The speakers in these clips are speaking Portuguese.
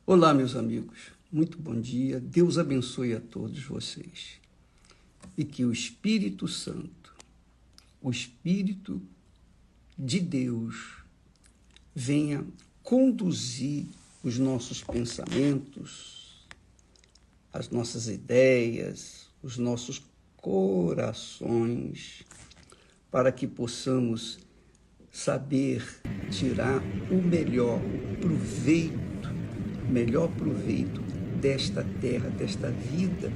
Olá, meus amigos. Muito bom dia. Deus abençoe a todos vocês. E que o Espírito Santo, o Espírito de Deus, venha conduzir os nossos pensamentos, as nossas ideias, os nossos corações, para que possamos saber tirar o melhor proveito desta terra, desta vida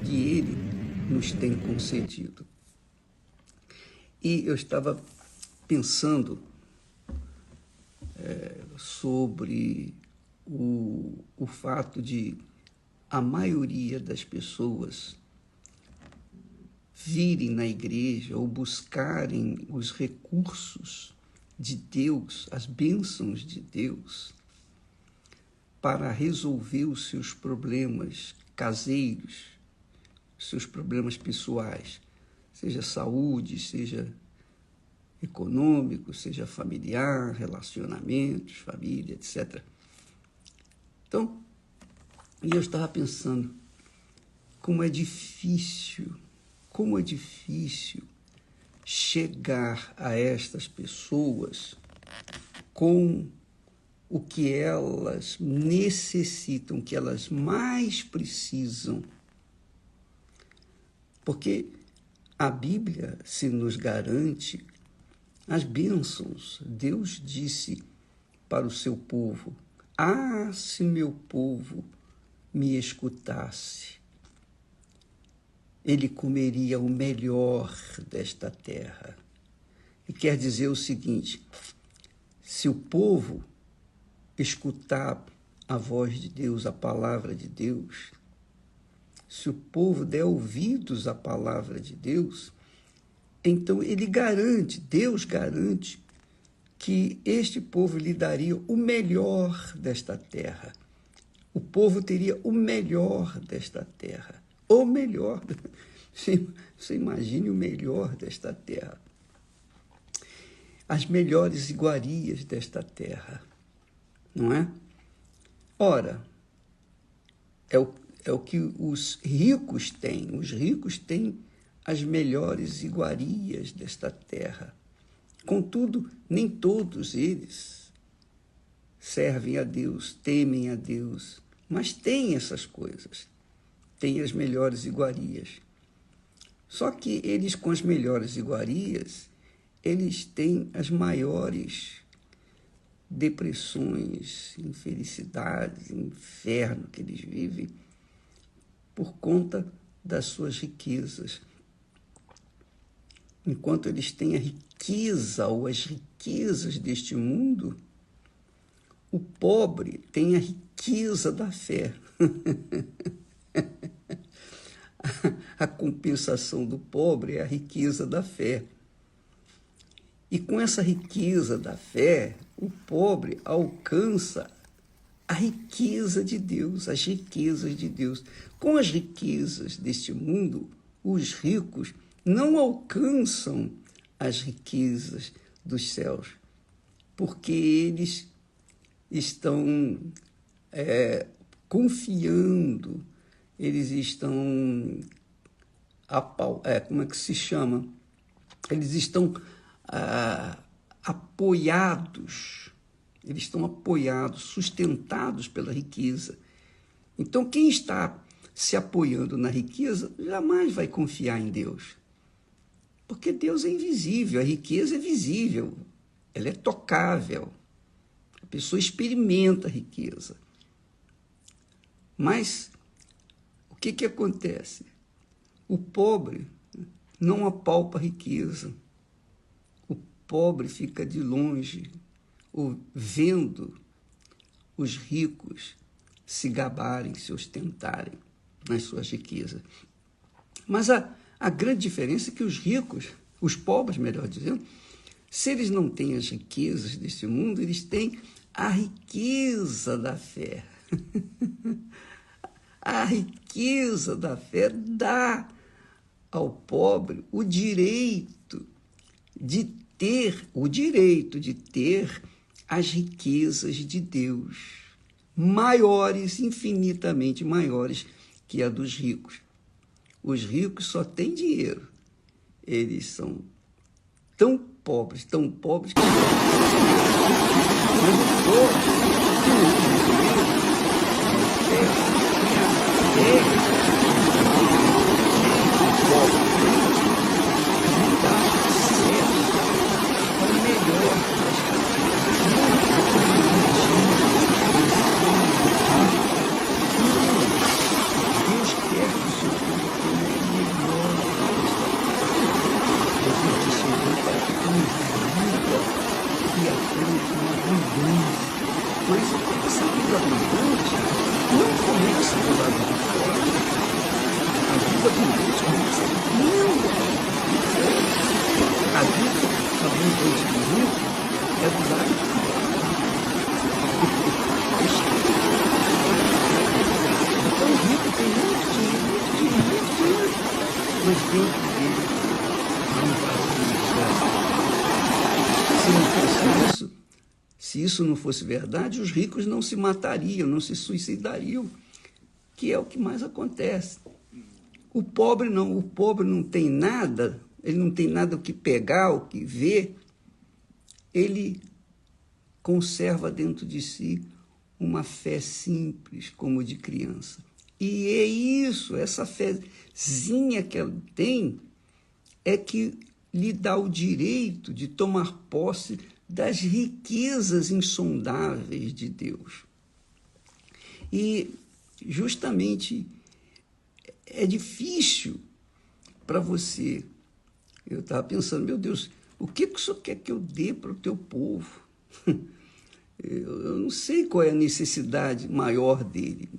que Ele nos tem concedido. E eu estava pensando sobre o fato de a maioria das pessoas virem na igreja ou buscarem os recursos de Deus, as bênçãos de Deus, para resolver os seus problemas caseiros, seus problemas pessoais, seja saúde, seja econômico, seja familiar, relacionamentos, família, etc. Então, eu estava pensando como é difícil chegar a estas pessoas com o que elas necessitam, o que elas mais precisam. Porque a Bíblia se nos garante as bênçãos. Deus disse para o seu povo: "Ah, se meu povo me escutasse, ele comeria o melhor desta terra." E quer dizer o seguinte: se o povo escutar a voz de Deus, a palavra de Deus, se o povo der ouvidos à palavra de Deus, então Deus garante que este povo lhe daria o melhor desta terra. O povo teria o melhor desta terra. O melhor. Você imagine o melhor desta terra. As melhores iguarias desta terra. Não é? Ora, é o que os ricos têm. Os ricos têm as melhores iguarias desta terra. Contudo, nem todos eles servem a Deus, temem a Deus, mas têm essas coisas, têm as melhores iguarias. Só que eles, com as melhores iguarias, eles têm as maiores depressões, infelicidades, inferno que eles vivem por conta das suas riquezas. Enquanto eles têm a riqueza ou as riquezas deste mundo, o pobre tem a riqueza da fé. A compensação do pobre é a riqueza da fé. E com essa riqueza da fé, o pobre alcança a riqueza de Deus, as riquezas de Deus. Com as riquezas deste mundo, os ricos não alcançam as riquezas dos céus, porque eles estão confiando, eles estão, como é que se chama? Eles estão apoiados, sustentados pela riqueza. Então, quem está se apoiando na riqueza jamais vai confiar em Deus. Porque Deus é invisível, a riqueza é visível, ela é tocável. A pessoa experimenta a riqueza. Mas o que acontece? O pobre não apalpa a riqueza. O pobre fica de longe, vendo os ricos se gabarem, se ostentarem nas suas riquezas. Mas a grande diferença é que os pobres, melhor dizendo, se eles não têm as riquezas desse mundo, eles têm a riqueza da fé. A riqueza da fé dá ao pobre o direito de ter as riquezas de Deus. maiores, infinitamente maiores que a dos ricos. Os ricos só têm dinheiro. Eles são tão pobres que... Mas o pobre, por isso, essa vida abundante não começa do lado de fora. A vida abundante começa dentro. A vida abundante do rico é do lado de fora. Então o rico tem muito dinheiro, mas dentro dele há um vazio. Se não fosse isso, se isso não fosse verdade, os ricos não se matariam, não se suicidariam, que é o que mais acontece. O pobre não tem nada, ele não tem nada o que pegar, o que ver, ele conserva dentro de si uma fé simples, como de criança. E é isso, essa fézinha que ela tem, é que lhe dá o direito de tomar posse das riquezas insondáveis de Deus. E justamente é difícil para você. Eu estava pensando, meu Deus, o que o Senhor quer que eu dê para o teu povo? Eu não sei qual é a necessidade maior dele,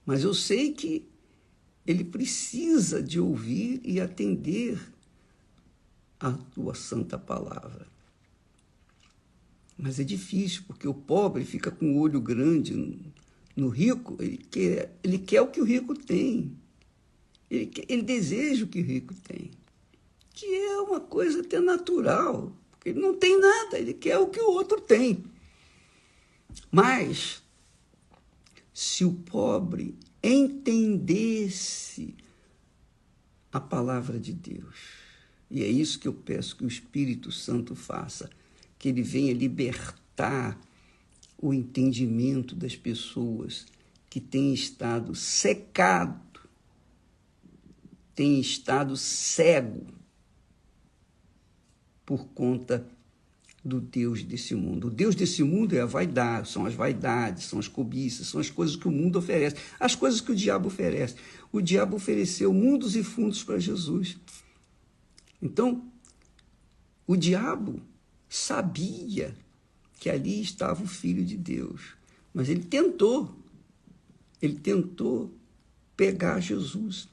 mas eu sei que ele precisa de ouvir e atender a tua santa palavra. Mas é difícil, porque o pobre fica com o olho grande no rico, ele quer o que o rico tem. Ele deseja o que o rico tem, que é uma coisa até natural, porque ele não tem nada, ele quer o que o outro tem. Mas, se o pobre entendesse a palavra de Deus, e é isso que eu peço que o Espírito Santo faça, que ele venha libertar o entendimento das pessoas que têm estado secado, têm estado cego por conta do Deus desse mundo. O Deus desse mundo é a vaidade, são as vaidades, são as cobiças, são as coisas que o mundo oferece, as coisas que o diabo oferece. O diabo ofereceu mundos e fundos para Jesus. Então, o diabo sabia que ali estava o Filho de Deus, mas ele tentou pegar Jesus,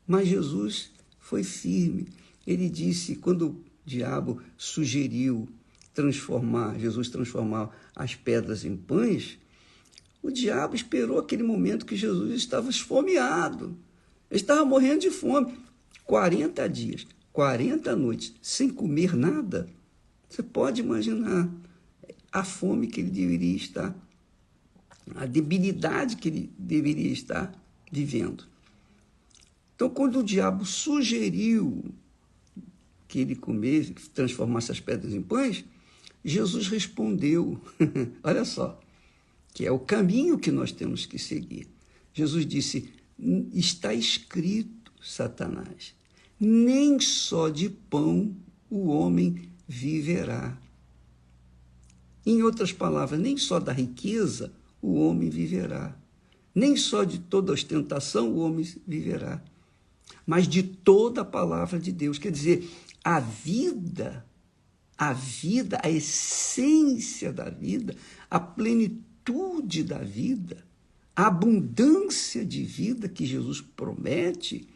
mas Jesus foi firme. Ele disse, quando o diabo sugeriu Jesus transformar as pedras em pães, o diabo esperou aquele momento que Jesus estava esfomeado, ele estava morrendo de fome, 40 dias, 40 noites, sem comer nada. Você pode imaginar a fome que ele deveria estar, a debilidade que ele deveria estar vivendo. Então, quando o diabo sugeriu que ele comesse, que transformasse as pedras em pães, Jesus respondeu, olha só, que é o caminho que nós temos que seguir. Jesus disse, está escrito, Satanás, nem só de pão o homem viverá. Em outras palavras, nem só da riqueza o homem viverá. Nem só de toda ostentação o homem viverá. Mas de toda a palavra de Deus. Quer dizer, a vida, a essência da vida, a plenitude da vida, a abundância de vida que Jesus promete,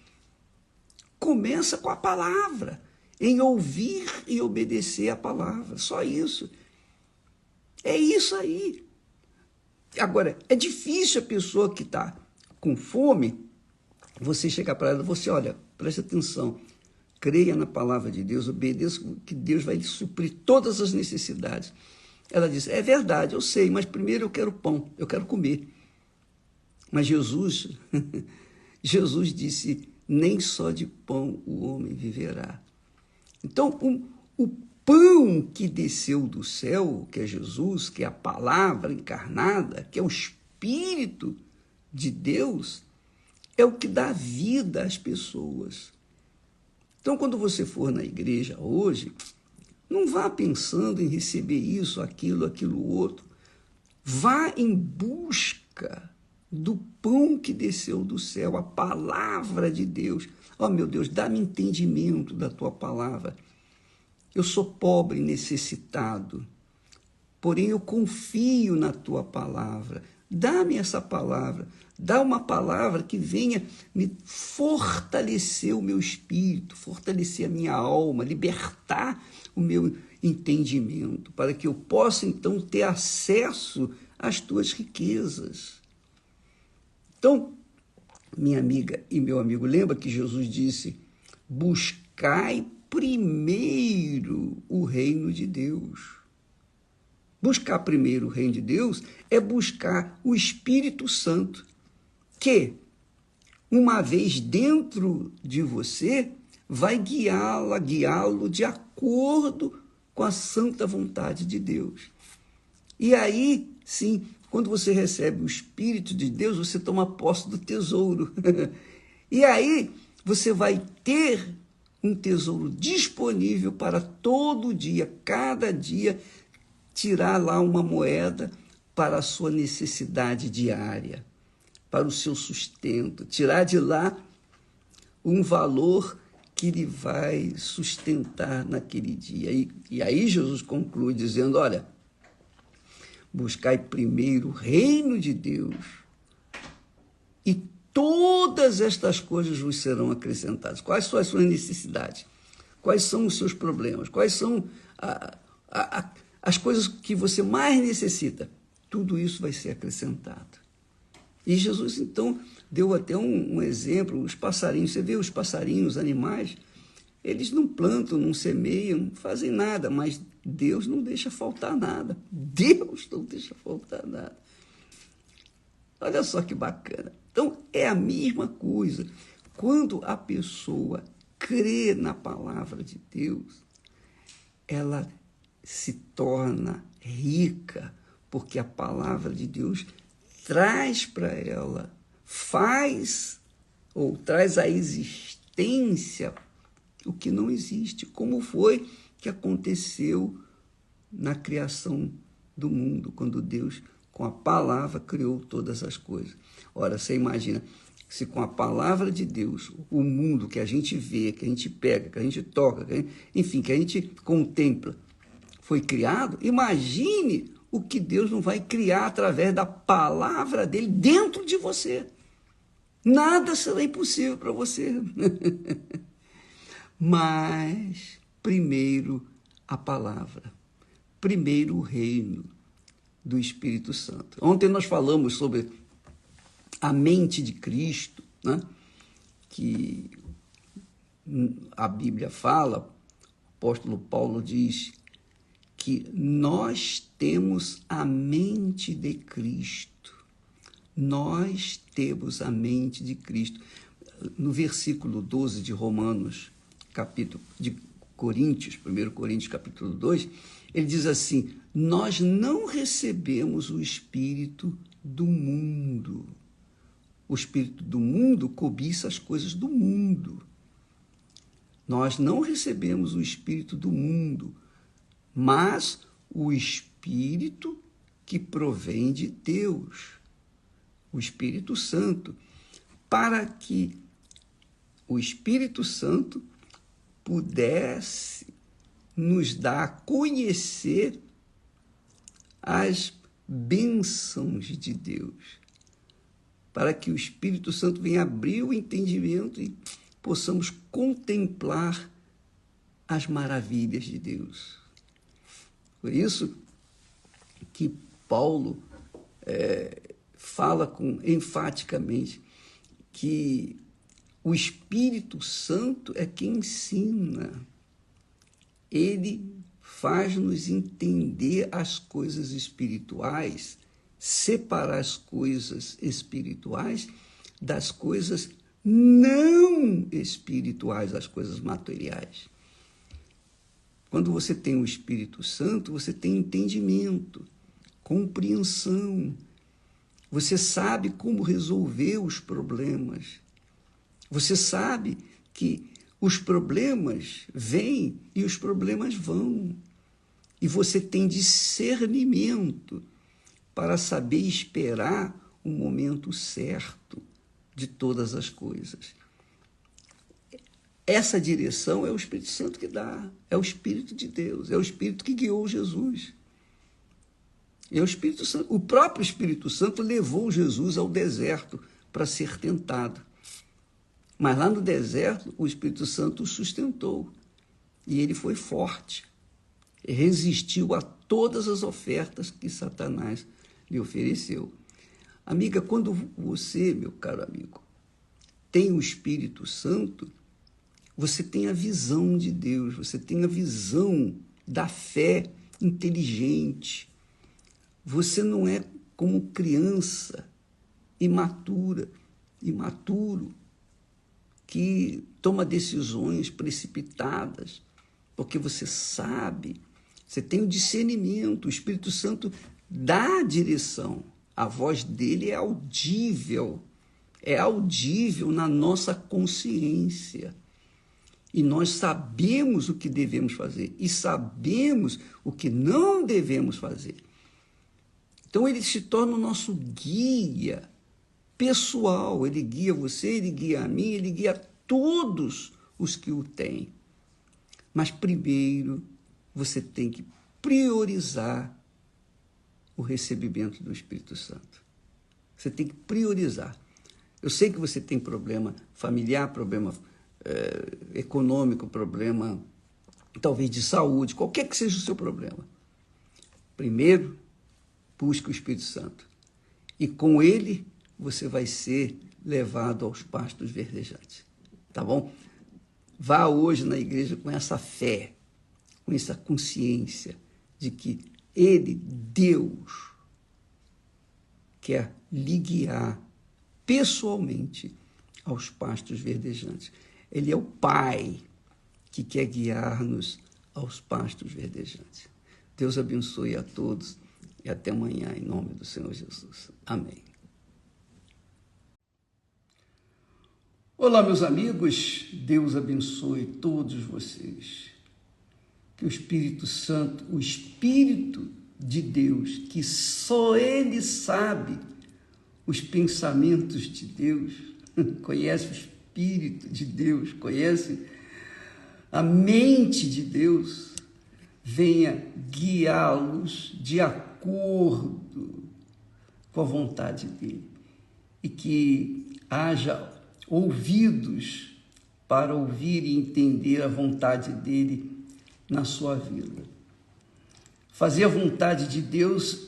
começa com a palavra, em ouvir e obedecer a palavra, só isso. É isso aí. Agora, é difícil a pessoa que está com fome, você chegar para ela, você, olha, preste atenção, creia na palavra de Deus, obedeça que Deus vai lhe suprir todas as necessidades. Ela disse, é verdade, eu sei, mas primeiro eu quero pão, eu quero comer. Mas Jesus, Jesus disse, nem só de pão o homem viverá. Então, o pão que desceu do céu, que é Jesus, que é a palavra encarnada, que é o Espírito de Deus, é o que dá vida às pessoas. Então, quando você for na igreja hoje, não vá pensando em receber isso, aquilo outro. Vá em busca do pão que desceu do céu, a palavra de Deus. Oh, meu Deus, dá-me entendimento da tua palavra. Eu sou pobre e necessitado, porém eu confio na tua palavra. Dá-me essa palavra. Dá uma palavra que venha me fortalecer o meu espírito, fortalecer a minha alma, libertar o meu entendimento, para que eu possa, então, ter acesso às tuas riquezas. Então, minha amiga e meu amigo, lembra que Jesus disse, buscai primeiro o reino de Deus. Buscar primeiro o reino de Deus é buscar o Espírito Santo, que, uma vez dentro de você, vai guiá-lo de acordo com a santa vontade de Deus. E aí, sim, quando você recebe o Espírito de Deus, você toma posse do tesouro. E aí, você vai ter um tesouro disponível para todo dia, cada dia, tirar lá uma moeda para a sua necessidade diária, para o seu sustento, tirar de lá um valor que lhe vai sustentar naquele dia. E aí Jesus conclui dizendo, olha, buscai primeiro o reino de Deus e todas estas coisas vos serão acrescentadas. Quais são as suas necessidades? Quais são os seus problemas? Quais são as coisas que você mais necessita? Tudo isso vai ser acrescentado. E Jesus, então, deu até um exemplo, os passarinhos. Você vê os passarinhos, os animais, eles não plantam, não semeiam, não fazem nada, mas Deus não deixa faltar nada. Deus não deixa faltar nada. Olha só que bacana. Então, é a mesma coisa. Quando a pessoa crê na palavra de Deus, ela se torna rica, porque a palavra de Deus traz para ela, traz à existência o que não existe, como foi que aconteceu na criação do mundo, quando Deus, com a palavra, criou todas as coisas. Ora, você imagina, se com a palavra de Deus, o mundo que a gente vê, que a gente pega, que a gente toca, que a gente contempla, foi criado, imagine o que Deus não vai criar através da palavra dele dentro de você. Nada será impossível para você. Mas, primeiro, a palavra. Primeiro, o reino do Espírito Santo. Ontem nós falamos sobre a mente de Cristo, né? Que a Bíblia fala, o apóstolo Paulo diz que nós temos a mente de Cristo. Nós temos a mente de Cristo. No versículo 12 de Romanos, capítulo de Coríntios, 1 Coríntios, capítulo 2, ele diz assim, nós não recebemos o espírito do mundo. O espírito do mundo cobiça as coisas do mundo. Nós não recebemos o espírito do mundo, mas o Espírito que provém de Deus, o Espírito Santo, para que o Espírito Santo pudesse nos dar a conhecer as bênçãos de Deus, para que o Espírito Santo venha abrir o entendimento e possamos contemplar as maravilhas de Deus. Por isso que Paulo fala enfaticamente que o Espírito Santo é quem ensina. Ele faz-nos entender as coisas espirituais, separar as coisas espirituais das coisas não espirituais, as coisas materiais. Quando você tem o Espírito Santo, você tem entendimento, compreensão. Você sabe como resolver os problemas. Você sabe que os problemas vêm e os problemas vão. E você tem discernimento para saber esperar o momento certo de todas as coisas. Essa direção é o Espírito Santo que dá, é o Espírito de Deus, é o Espírito que guiou Jesus. É o Espírito Santo, o próprio Espírito Santo levou Jesus ao deserto para ser tentado. Mas lá no deserto, o Espírito Santo o sustentou e ele foi forte, resistiu a todas as ofertas que Satanás lhe ofereceu. Amiga, quando você, meu caro amigo, tem o Espírito Santo, você tem a visão de Deus, você tem a visão da fé inteligente. Você não é como criança imaturo, que toma decisões precipitadas, porque você sabe, você tem o discernimento, o Espírito Santo dá a direção, a voz dele é audível na nossa consciência. E nós sabemos o que devemos fazer e sabemos o que não devemos fazer. Então ele se torna o nosso guia pessoal, ele guia você, ele guia a mim, ele guia todos os que o têm. Mas primeiro você tem que priorizar o recebimento do Espírito Santo. Você tem que priorizar. Eu sei que você tem problema familiar, problema econômico, problema talvez de saúde, qualquer que seja o seu problema. Primeiro, busque o Espírito Santo. E com ele, você vai ser levado aos pastos verdejantes. Tá bom? Vá hoje na igreja com essa fé, com essa consciência de que ele, Deus, quer lhe guiar pessoalmente aos pastos verdejantes. Ele é o Pai que quer guiar-nos aos pastos verdejantes. Deus abençoe a todos e até amanhã, em nome do Senhor Jesus. Amém. Olá, meus amigos. Deus abençoe todos vocês. Que o Espírito Santo, o Espírito de Deus, que só Ele sabe os pensamentos de Deus, conhece o Espírito de Deus, conhece a mente de Deus, venha guiá-los de acordo com a vontade dele e que haja ouvidos para ouvir e entender a vontade dele na sua vida. Fazer a vontade de Deus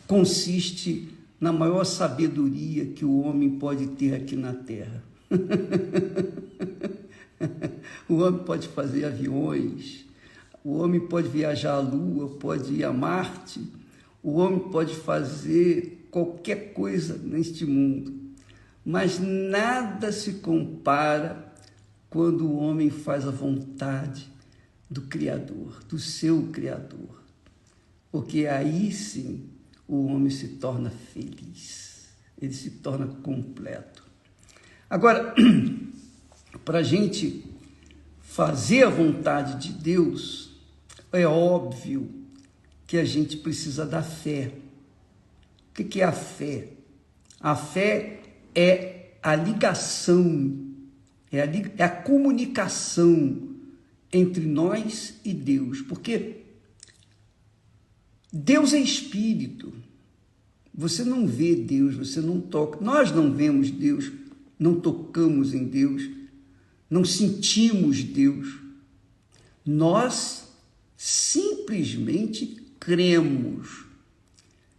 consiste na maior sabedoria que o homem pode ter aqui na Terra. O homem pode fazer aviões, o homem pode viajar à Lua, pode ir a Marte, o homem pode fazer qualquer coisa neste mundo, mas nada se compara quando o homem faz a vontade do Criador, do seu Criador, porque aí sim o homem se torna feliz, ele se torna completo. Agora, para a gente fazer a vontade de Deus, é óbvio que a gente precisa da fé. O que é a fé? A fé é a ligação, é a comunicação entre nós e Deus, porque Deus é Espírito. Você não vê Deus, você não toca. Nós não vemos Deus, não tocamos em Deus, não sentimos Deus. Nós simplesmente cremos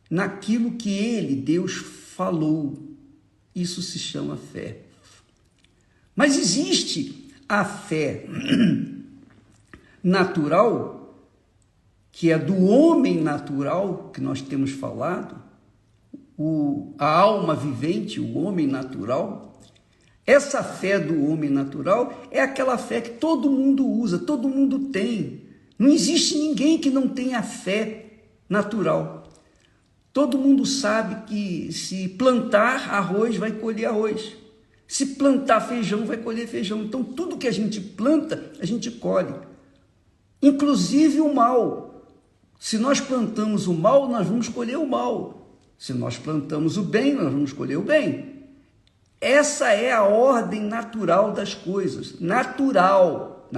naquilo que Ele, Deus, falou. Isso se chama fé. Mas existe a fé natural, que é do homem natural, que nós temos falado, a alma vivente, o homem natural. Essa fé do homem natural é aquela fé que todo mundo usa, todo mundo tem. Não existe ninguém que não tenha fé natural. Todo mundo sabe que se plantar arroz, vai colher arroz. Se plantar feijão, vai colher feijão. Então, tudo que a gente planta, a gente colhe. Inclusive o mal. Se nós plantamos o mal, nós vamos colher o mal. Se nós plantamos o bem, nós vamos colher o bem. Essa é a ordem natural das coisas. Natural.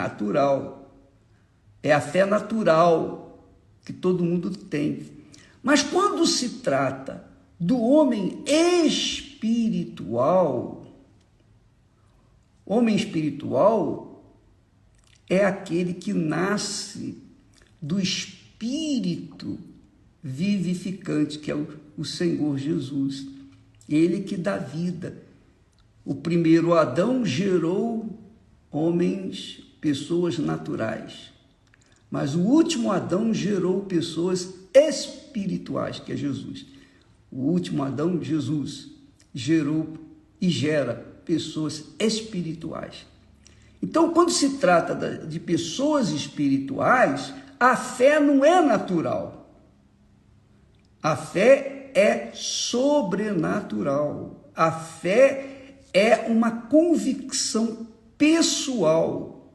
É a fé natural que todo mundo tem. Mas quando se trata do homem espiritual é aquele que nasce do Espírito vivificante, que é o Senhor Jesus. Ele que dá vida. O primeiro Adão gerou homens, pessoas naturais. Mas o último Adão gerou pessoas espirituais, que é Jesus. O último Adão, Jesus, gerou e gera pessoas espirituais. Então, quando se trata de pessoas espirituais, a fé não é natural. A fé é sobrenatural. A fé é uma convicção pessoal.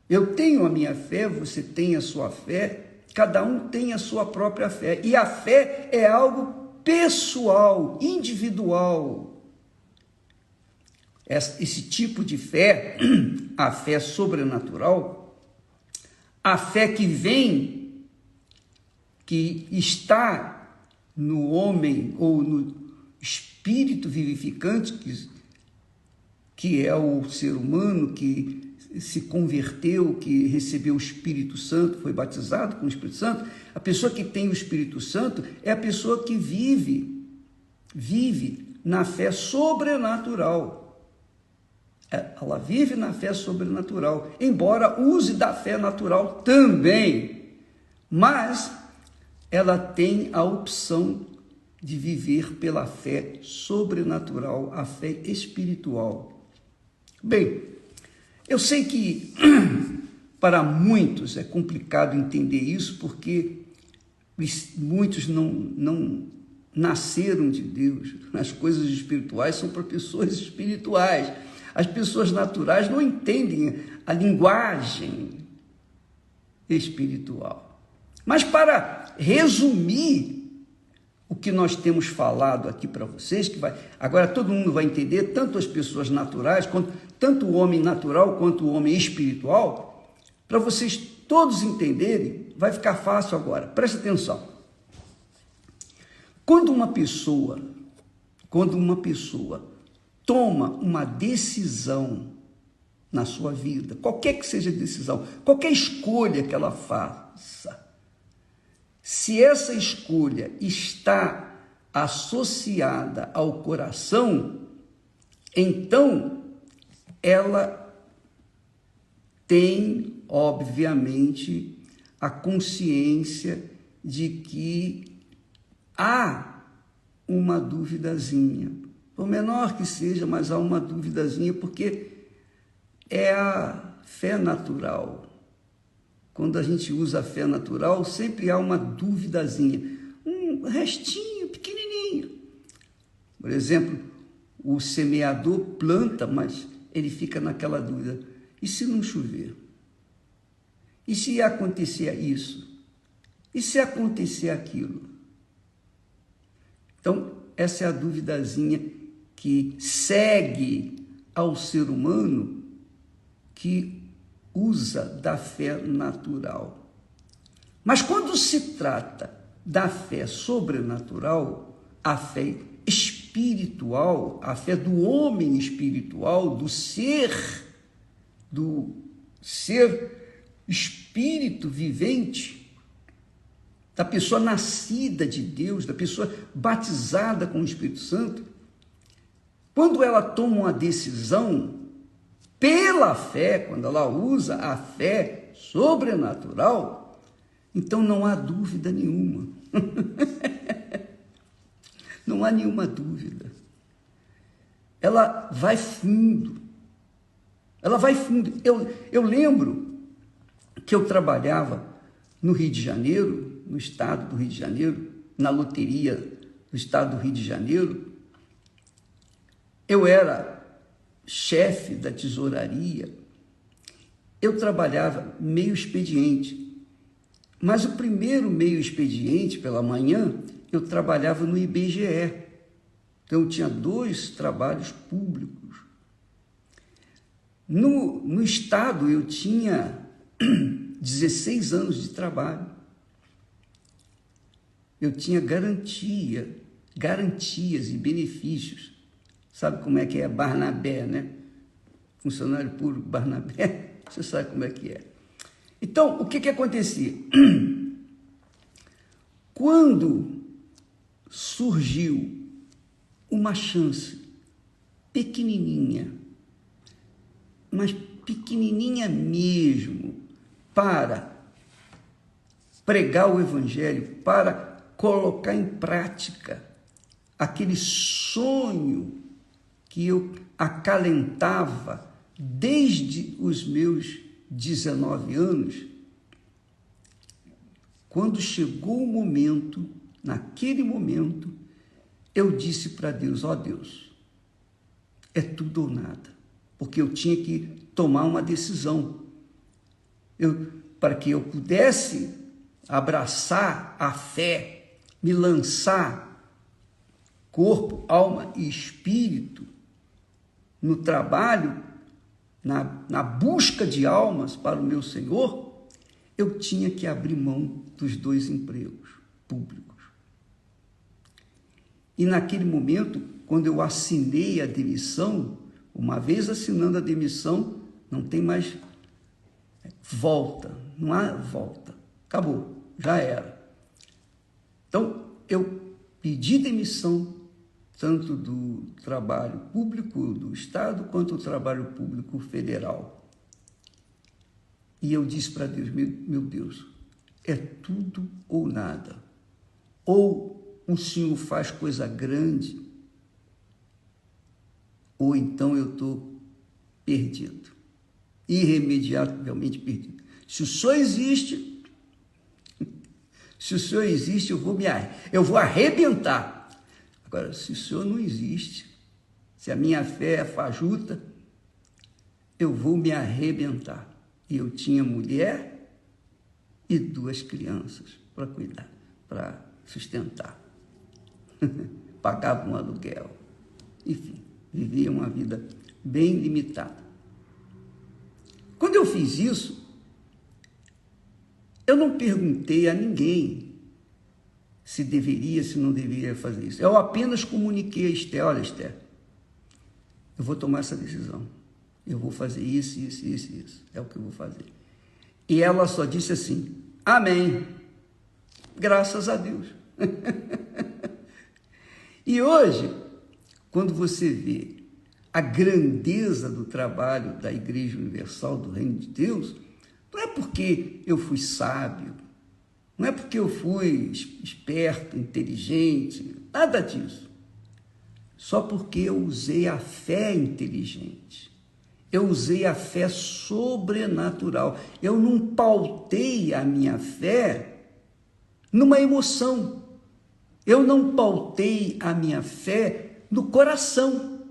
Eu tenho a minha fé, você tem a sua fé, cada um tem a sua própria fé. E a fé é algo pessoal, individual. Esse tipo de fé, a fé sobrenatural, a fé que vem, que está no homem ou no espírito vivificante, que é o ser humano que se converteu, que recebeu o Espírito Santo, foi batizado com o Espírito Santo. A pessoa que tem o Espírito Santo é a pessoa que vive na fé sobrenatural. Ela vive na fé sobrenatural, embora use da fé natural também, mas ela tem a opção de viver pela fé sobrenatural, a fé espiritual. Bem, eu sei que para muitos é complicado entender isso, porque muitos não nasceram de Deus. As coisas espirituais são para pessoas espirituais. As pessoas naturais não entendem a linguagem espiritual. Mas para resumir o que nós temos falado aqui para vocês, agora todo mundo vai entender, tanto as pessoas naturais, tanto o homem natural quanto o homem espiritual, para vocês todos entenderem, vai ficar fácil agora. Presta atenção. Quando uma pessoa toma uma decisão na sua vida, qualquer que seja a decisão, qualquer escolha que ela faça, se essa escolha está associada ao coração, então ela tem, obviamente, a consciência de que há uma duvidazinha, por menor que seja, mas há uma duvidazinha, porque é a fé natural. Quando a gente usa a fé natural, sempre há uma duvidazinha, um restinho pequenininho. Por exemplo, o semeador planta, mas ele fica naquela dúvida: e se não chover? E se acontecer isso? E se acontecer aquilo? Então, essa é a duvidazinha que segue ao ser humano que usa da fé natural. Mas quando se trata da fé sobrenatural, a fé espiritual, a fé do homem espiritual, do ser espírito vivente, da pessoa nascida de Deus, da pessoa batizada com o Espírito Santo, quando ela toma uma decisão pela fé, quando ela usa a fé sobrenatural, então não há dúvida nenhuma. Não há nenhuma dúvida. Ela vai fundo. Ela vai fundo. Eu lembro que eu trabalhava no Rio de Janeiro, no estado do Rio de Janeiro, na loteria do estado do Rio de Janeiro. Eu era chefe da tesouraria. Eu trabalhava meio expediente. Mas o primeiro meio expediente, pela manhã, eu trabalhava no IBGE. Então, eu tinha 2 trabalhos públicos. No estado, eu tinha 16 anos de trabalho. Eu tinha garantias e benefícios. Sabe como é que é Barnabé, né? Funcionário público Barnabé, você sabe como é que é. Então, o que acontecia? Quando surgiu uma chance pequenininha, mas pequenininha mesmo, para pregar o Evangelho, para colocar em prática aquele sonho que eu acalentava desde os meus 19 anos, quando chegou o momento, naquele momento, eu disse para Deus, ó Deus, é tudo ou nada, porque eu tinha que tomar uma decisão. Para que eu pudesse abraçar a fé, me lançar, corpo, alma e espírito, no trabalho, na busca de almas para o meu Senhor, eu tinha que abrir mão dos 2 empregos públicos. E naquele momento, quando eu assinei a demissão, uma vez assinando a demissão, não tem mais volta, não há volta, acabou, já era. Então, eu pedi demissão, tanto do trabalho público do Estado, quanto do trabalho público federal. E eu disse para Deus, meu Deus, é tudo ou nada. Ou o Senhor faz coisa grande, ou então eu estou perdido, irremediavelmente perdido. Se o Senhor existe, eu vou arrebentar. Agora, se o Senhor não existe, se a minha fé é fajuta, eu vou me arrebentar. E eu tinha mulher e 2 crianças para cuidar, para sustentar. Pagava um aluguel. Enfim, vivia uma vida bem limitada. Quando eu fiz isso, eu não perguntei a ninguém se deveria, se não deveria fazer isso. Eu apenas comuniquei a Esther, olha, Esther, eu vou tomar essa decisão. Eu vou fazer isso. É o que eu vou fazer. E ela só disse assim, amém. Graças a Deus. E hoje, quando você vê a grandeza do trabalho da Igreja Universal do Reino de Deus, não é porque eu fui sábio, não é porque eu fui esperto, inteligente, nada disso. Só porque eu usei a fé inteligente. Eu usei a fé sobrenatural. Eu não pautei a minha fé numa emoção. Eu não pautei a minha fé no coração.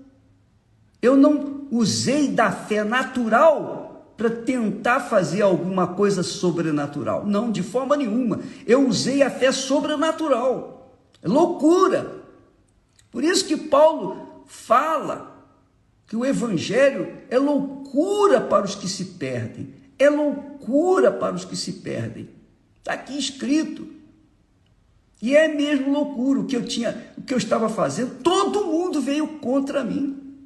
Eu não usei da fé natural para tentar fazer alguma coisa sobrenatural. Não, de forma nenhuma. Eu usei a fé sobrenatural. É loucura. Por isso que Paulo fala que o Evangelho é loucura para os que se perdem. É loucura para os que se perdem. Está aqui escrito. E é mesmo loucura o que eu estava fazendo. Todo mundo veio contra mim.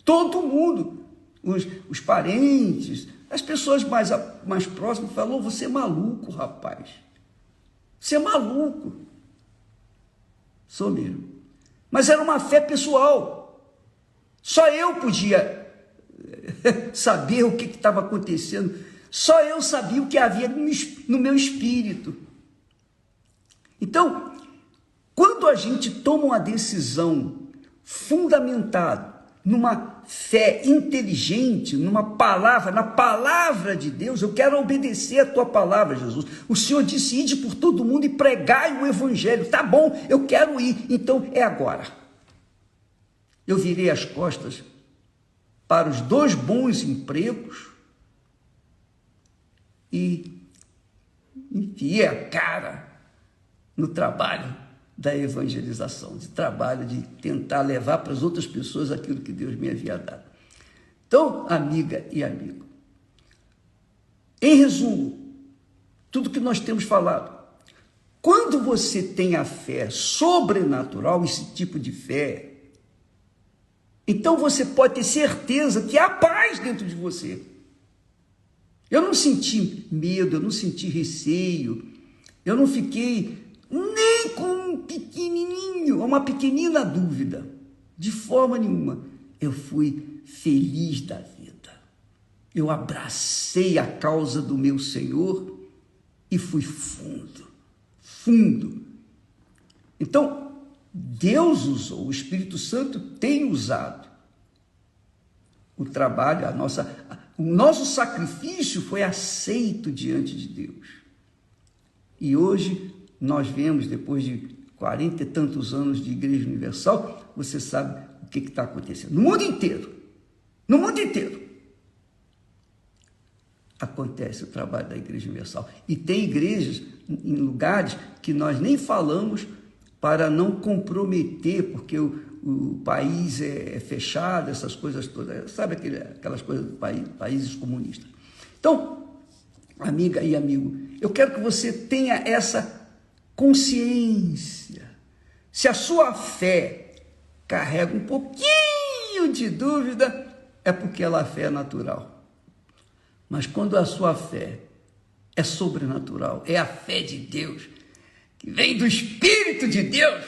Todo mundo. Os parentes, as pessoas mais próximas falaram, você é maluco, rapaz. Você é maluco. Sou mesmo. Mas era uma fé pessoal. Só eu podia saber o que estava acontecendo. Só eu sabia o que havia no meu espírito. Então, quando a gente toma uma decisão fundamentada numa fé inteligente, na palavra de Deus, eu quero obedecer a tua palavra, Jesus. O Senhor disse: ide por todo mundo e pregai o evangelho. Tá bom, eu quero ir, então é agora. Eu virei as costas para os 2 bons empregos e enfiei a cara no trabalho da evangelização, de trabalho de tentar levar para as outras pessoas aquilo que Deus me havia dado. Então, amiga e amigo, em resumo, tudo que nós temos falado, quando você tem a fé sobrenatural, esse tipo de fé, então você pode ter certeza que há paz dentro de você. Eu não senti medo, eu não senti receio, eu não fiquei nem com uma pequenina dúvida, de forma nenhuma. Eu fui feliz da vida. Eu abracei a causa do meu Senhor e fui fundo. Então, Deus usou, o Espírito Santo tem usado o trabalho, o nosso sacrifício foi aceito diante de Deus. E hoje nós vemos, depois de 40 e tantos anos de Igreja Universal, você sabe o que está acontecendo. No mundo inteiro, acontece o trabalho da Igreja Universal. E tem igrejas em lugares que nós nem falamos para não comprometer, porque o país é fechado, essas coisas todas, sabe aquelas coisas do países comunistas. Então, amiga e amigo, eu quero que você tenha essa consciência. Se a sua fé carrega um pouquinho de dúvida, é porque ela é fé natural. Mas quando a sua fé é sobrenatural, é a fé de Deus, que vem do Espírito de Deus,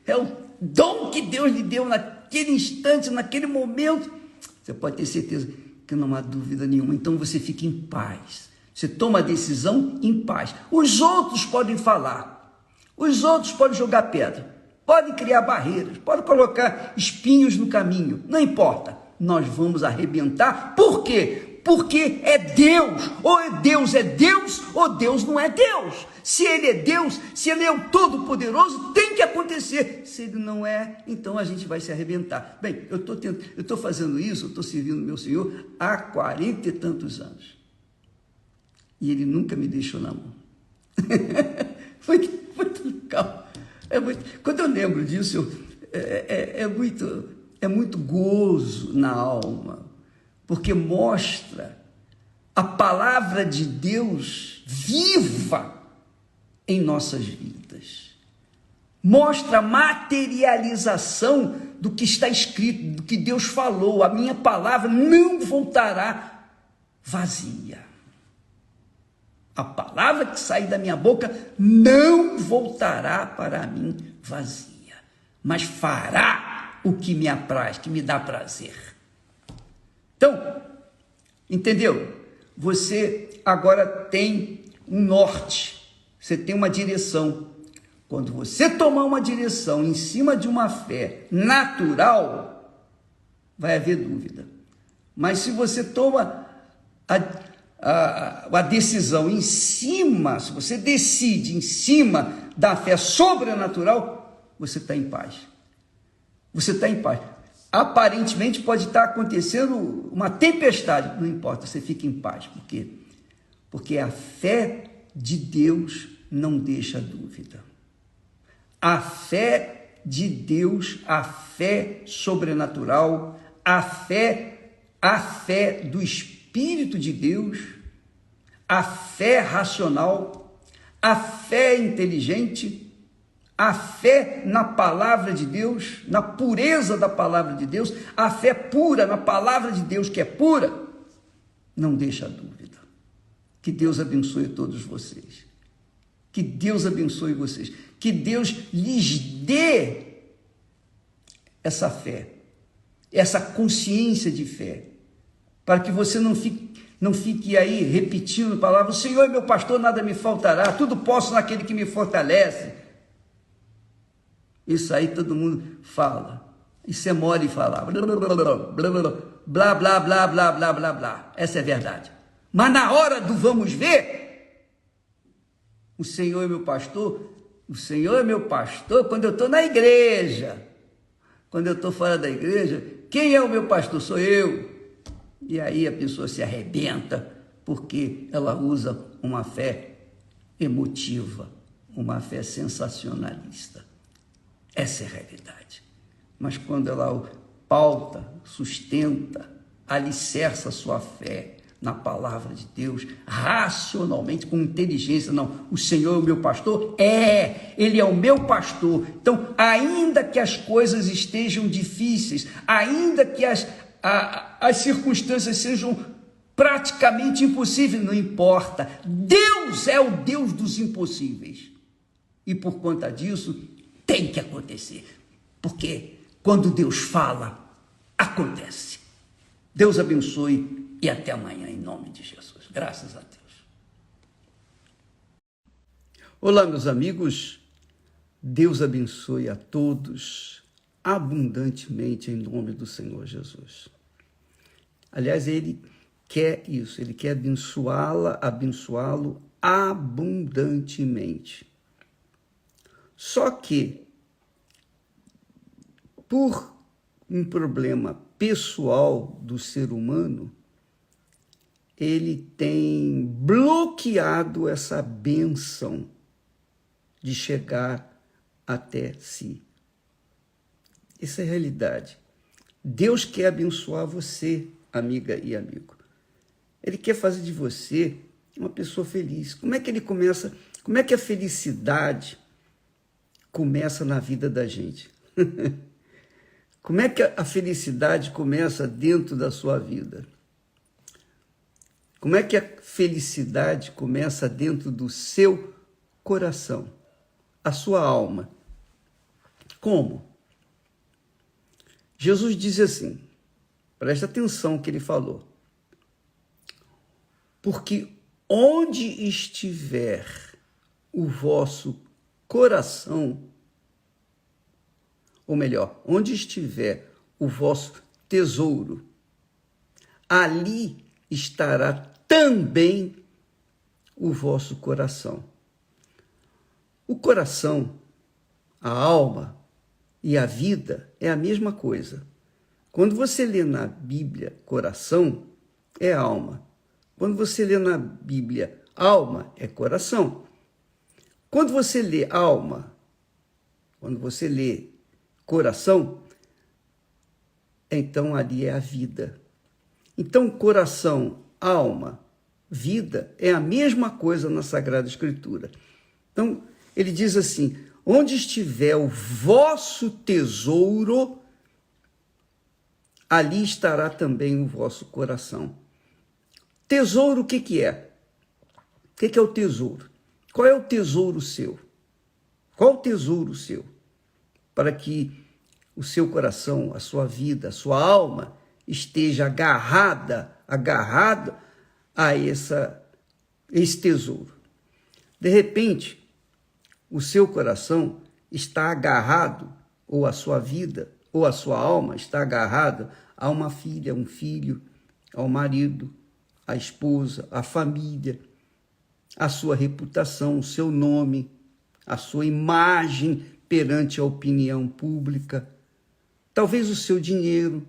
é o dom que Deus lhe deu naquele instante, naquele momento, você pode ter certeza que não há dúvida nenhuma. Então você fica em paz. Você toma a decisão em paz. Os outros podem falar, os outros podem jogar pedra, podem criar barreiras, podem colocar espinhos no caminho, não importa, nós vamos arrebentar. Por quê? Porque é Deus, ou Deus é Deus, ou Deus não é Deus. Se Ele é Deus, se Ele é o Todo-Poderoso, tem que acontecer. Se Ele não é, então a gente vai se arrebentar. Bem, eu estou fazendo isso, eu estou servindo o meu Senhor há 40 e tantos anos. E Ele nunca me deixou na mão. muito legal. Quando eu lembro disso, é muito gozo na alma, porque mostra a palavra de Deus viva em nossas vidas. Mostra a materialização do que está escrito, do que Deus falou. A minha palavra não voltará vazia. A palavra que sair da minha boca não voltará para mim vazia, mas fará o que me apraz, que me dá prazer. Então, entendeu? Você agora tem um norte, você tem uma direção. Quando você tomar uma direção em cima de uma fé natural, vai haver dúvida. Mas se você toma a decisão em cima, se você decide em cima da fé sobrenatural, você está em paz. Você está em paz. Aparentemente pode estar acontecendo uma tempestade, não importa, você fica em paz. Por quê? Porque a fé de Deus não deixa dúvida. A fé de Deus, a fé sobrenatural, a fé do Espírito de Deus, a fé racional, a fé inteligente, a fé na palavra de Deus, na pureza da palavra de Deus, a fé pura na palavra de Deus, que é pura, não deixa dúvida. Que Deus abençoe todos vocês. Que Deus abençoe vocês. Que Deus lhes dê essa fé, essa consciência de fé, para que você não fique aí repetindo palavras: o Senhor é meu pastor, nada me faltará, tudo posso naquele que me fortalece. Isso aí todo mundo fala. Isso é mole falar. Blá, blá, blá, blá, blá, blá, blá, blá. Essa é a verdade. Mas na hora do vamos ver, o Senhor é meu pastor. O Senhor é meu pastor quando eu estou na igreja. Quando eu estou fora da igreja, quem é o meu pastor? Sou eu. E aí a pessoa se arrebenta, porque ela usa uma fé emotiva, uma fé sensacionalista. Essa é a realidade. Mas quando ela pauta, sustenta, alicerça sua fé na palavra de Deus, racionalmente, com inteligência, não, o Senhor é o meu pastor? Ele é o meu pastor. Então, ainda que as coisas estejam difíceis, ainda que as circunstâncias sejam praticamente impossíveis, não importa, Deus é o Deus dos impossíveis. E por conta disso, tem que acontecer, porque quando Deus fala, acontece. Deus abençoe e até amanhã, em nome de Jesus. Graças a Deus. Olá, meus amigos. Deus abençoe a todos abundantemente, em nome do Senhor Jesus. Aliás, Ele quer isso, Ele quer abençoá-lo abundantemente. Só que, por um problema pessoal do ser humano, ele tem bloqueado essa bênção de chegar até si. Essa é a realidade. Deus quer abençoar você, amiga e amigo. Ele quer fazer de você uma pessoa feliz. Como é que ele começa? Como é que a felicidade começa na vida da gente? Como é que a felicidade começa dentro da sua vida? Como é que a felicidade começa dentro do seu coração, a sua alma? Como? Jesus diz assim, presta atenção no que ele falou. Porque onde estiver o vosso coração, ou melhor, onde estiver o vosso tesouro, ali estará também o vosso coração. O coração, a alma e a vida é a mesma coisa. Quando você lê na Bíblia coração, é alma. Quando você lê na Bíblia alma, é coração. Quando você lê alma, quando você lê coração, então ali é a vida. Então, coração, alma, vida é a mesma coisa na Sagrada Escritura. Então, ele diz assim, onde estiver o vosso tesouro, ali estará também o vosso coração. Tesouro, o que é? O que é o tesouro? Qual é o tesouro seu? Qual o tesouro seu? Para que o seu coração, a sua vida, a sua alma esteja agarrada a esse tesouro. De repente, o seu coração está agarrado, ou a sua vida, ou a sua alma está agarrada a uma filha, um filho, ao marido, à esposa, à família, a sua reputação, o seu nome, a sua imagem perante a opinião pública. Talvez o seu dinheiro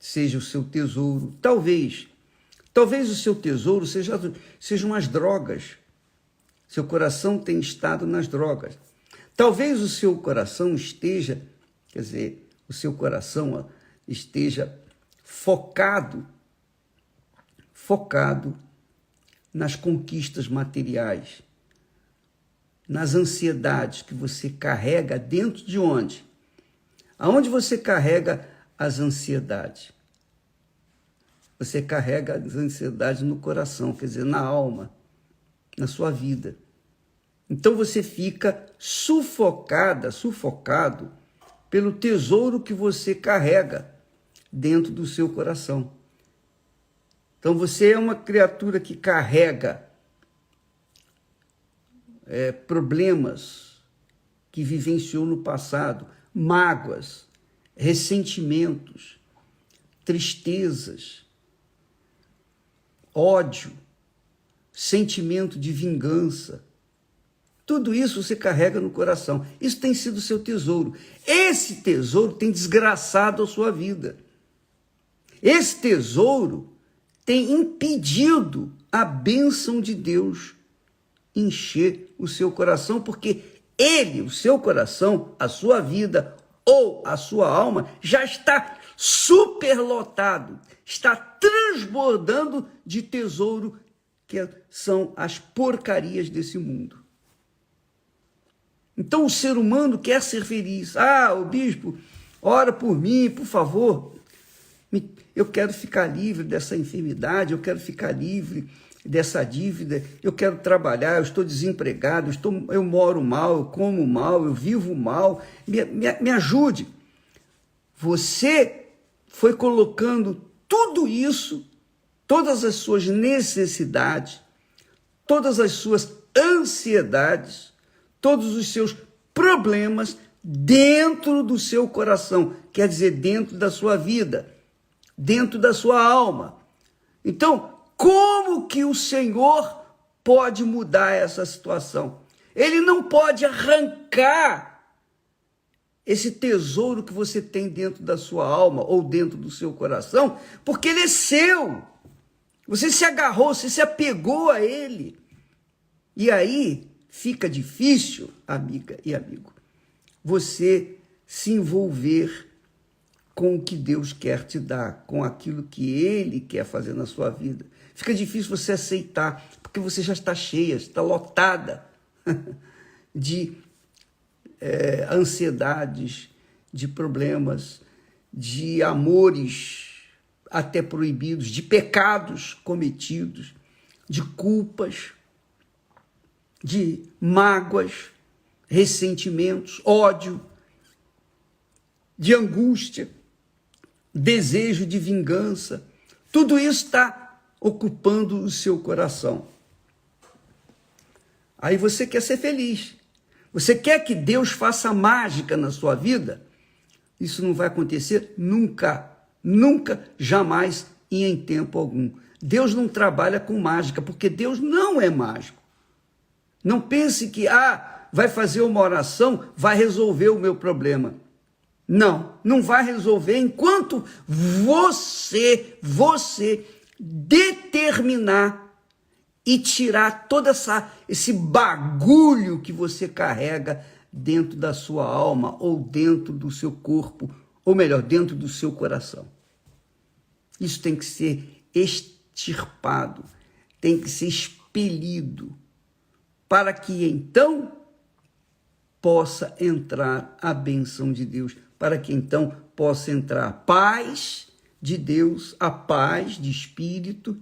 seja o seu tesouro. Talvez o seu tesouro sejam as drogas. Seu coração tem estado nas drogas. Talvez o seu coração esteja, o seu coração esteja focado nas conquistas materiais, nas ansiedades que você carrega dentro de onde? Aonde você carrega as ansiedades? Você carrega as ansiedades no coração, na alma, na sua vida. Então você fica sufocado pelo tesouro que você carrega dentro do seu coração. Então você é uma criatura que carrega problemas que vivenciou no passado, mágoas, ressentimentos, tristezas, ódio, sentimento de vingança. Tudo isso você carrega no coração. Isso tem sido o seu tesouro. Esse tesouro tem desgraçado a sua vida. Esse tesouro tem impedido a bênção de Deus encher o seu coração, porque ele, o seu coração, a sua vida ou a sua alma já está superlotado, está transbordando de tesouro que são as porcarias desse mundo. Então o ser humano quer ser feliz. O bispo, ora por mim, por favor. Eu quero ficar livre dessa enfermidade, eu quero ficar livre dessa dívida, eu quero trabalhar, eu estou desempregado, eu moro mal, eu como mal, eu vivo mal, me ajude. Você foi colocando tudo isso, todas as suas necessidades, todas as suas ansiedades, todos os seus problemas dentro do seu coração, quer dizer, dentro da sua vida, dentro da sua alma. Então, como que o Senhor pode mudar essa situação? Ele não pode arrancar esse tesouro que você tem dentro da sua alma ou dentro do seu coração, porque ele é seu. Você se agarrou, você se apegou a ele. E aí fica difícil, amiga e amigo, você se envolver com o que Deus quer te dar, com aquilo que Ele quer fazer na sua vida. Fica difícil você aceitar, porque você já está cheia, está lotada de ansiedades, de problemas, de amores até proibidos, de pecados cometidos, de culpas, de mágoas, ressentimentos, ódio, de angústia, desejo de vingança. Tudo isso está ocupando o seu coração. Aí você quer ser feliz. Você quer que Deus faça mágica na sua vida? Isso não vai acontecer nunca, nunca, jamais e em tempo algum. Deus não trabalha com mágica, porque Deus não é mágico. Não pense que, vai fazer uma oração, vai resolver o meu problema. Não, não vai resolver enquanto você determinar e tirar todo esse bagulho que você carrega dentro da sua alma ou dentro do seu corpo, ou melhor, dentro do seu coração. Isso tem que ser extirpado, tem que ser expelido, para que então possa entrar a bênção de Deus, para que então possa entrar a paz de Deus, a paz de espírito,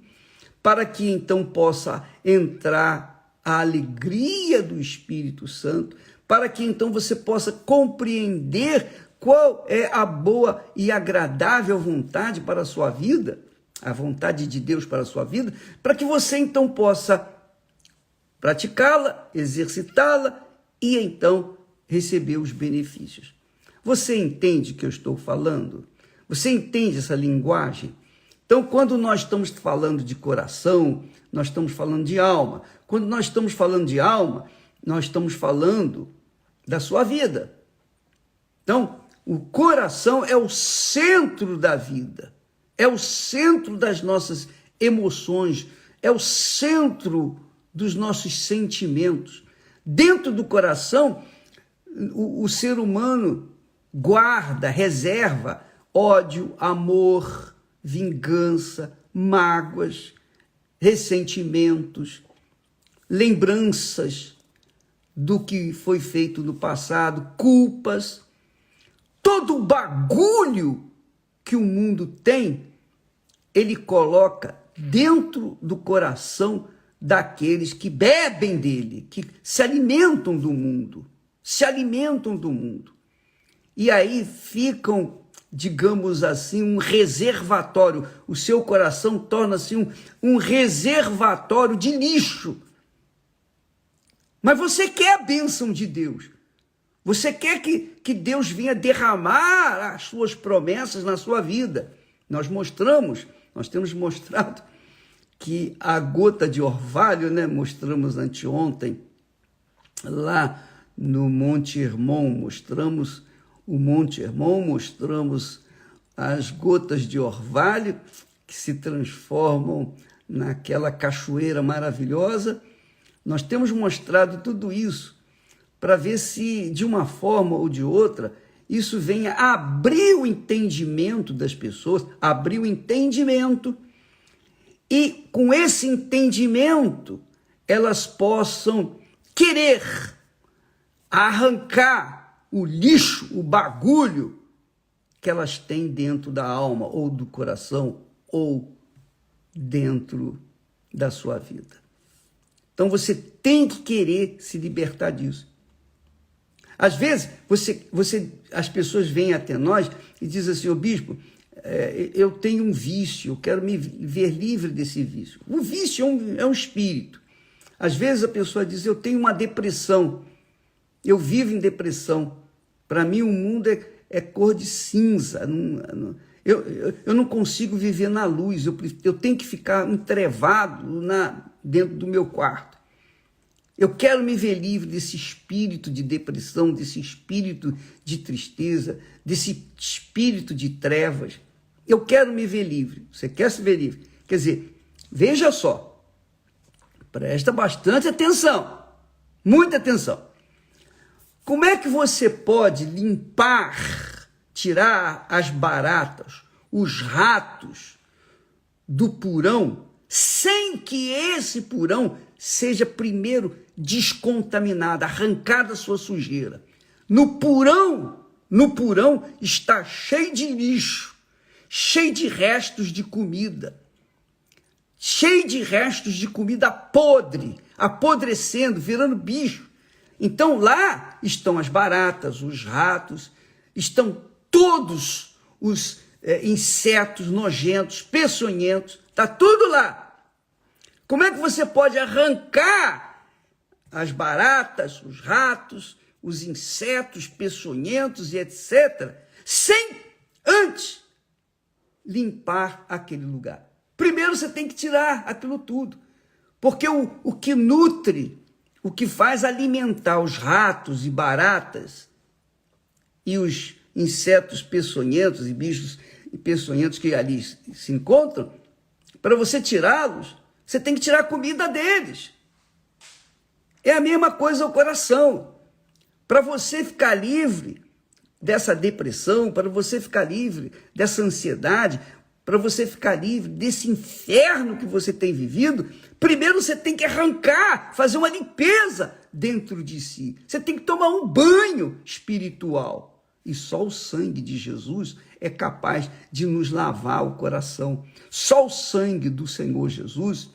para que então possa entrar a alegria do Espírito Santo, para que então você possa compreender qual é a boa e agradável vontade para a sua vida, a vontade de Deus para a sua vida, para que você então possa praticá-la, exercitá-la e então receber os benefícios. Você entende o que eu estou falando? Você entende essa linguagem? Então, quando nós estamos falando de coração, nós estamos falando de alma. Quando nós estamos falando de alma, nós estamos falando da sua vida. Então, o coração é o centro da vida, é o centro das nossas emoções, é o centro dos nossos sentimentos. Dentro do coração, o ser humano guarda, reserva ódio, amor, vingança, mágoas, ressentimentos, lembranças do que foi feito no passado, culpas, todo o bagulho que o mundo tem, ele coloca dentro do coração daqueles que bebem dele, que se alimentam do mundo, E aí ficam digamos assim, um reservatório. O seu coração torna-se um reservatório de lixo. Mas você quer a bênção de Deus. Você quer que Deus venha derramar as suas promessas na sua vida. Nós temos mostrado que a gota de orvalho, né? Mostramos anteontem, lá no Monte Hermon, mostramos o Monte Hermon, mostramos as gotas de orvalho que se transformam naquela cachoeira maravilhosa. Nós temos mostrado tudo isso para ver se, de uma forma ou de outra, isso venha abrir o entendimento das pessoas, abrir o entendimento, e com esse entendimento elas possam querer arrancar o lixo, o bagulho que elas têm dentro da alma, ou do coração, ou dentro da sua vida. Então você tem que querer se libertar disso. Às vezes, as pessoas vêm até nós e dizem assim: ô bispo, eu tenho um vício, eu quero me ver livre desse vício. O vício é um espírito. Às vezes a pessoa diz: eu tenho uma depressão, eu vivo em depressão. Para mim o mundo é cor de cinza, eu não consigo viver na luz, eu tenho que ficar entrevado dentro do meu quarto. Eu quero me ver livre desse espírito de depressão, desse espírito de tristeza, desse espírito de trevas. Eu quero me ver livre. Você quer se ver livre? Quer dizer, veja só, presta bastante atenção, muita atenção. Como é que você pode limpar, tirar as baratas, os ratos do porão, sem que esse porão seja primeiro descontaminado, arrancada a sua sujeira? No porão está cheio de lixo, cheio de restos de comida, cheio de restos de comida podre, apodrecendo, virando bicho. Então lá estão as baratas, os ratos, estão todos os insetos nojentos, peçonhentos, está tudo lá. Como é que você pode arrancar as baratas, os ratos, os insetos peçonhentos e etc., sem antes limpar aquele lugar? Primeiro você tem que tirar aquilo tudo, porque o que nutre, o que faz alimentar os ratos e baratas e os insetos peçonhentos e bichos peçonhentos que ali se encontram, para você tirá-los, você tem que tirar a comida deles. É a mesma coisa o coração. Para você ficar livre dessa depressão, para você ficar livre dessa ansiedade, para você ficar livre desse inferno que você tem vivido, primeiro você tem que arrancar, fazer uma limpeza dentro de si. Você tem que tomar um banho espiritual. E só o sangue de Jesus é capaz de nos lavar o coração. Só o sangue do Senhor Jesus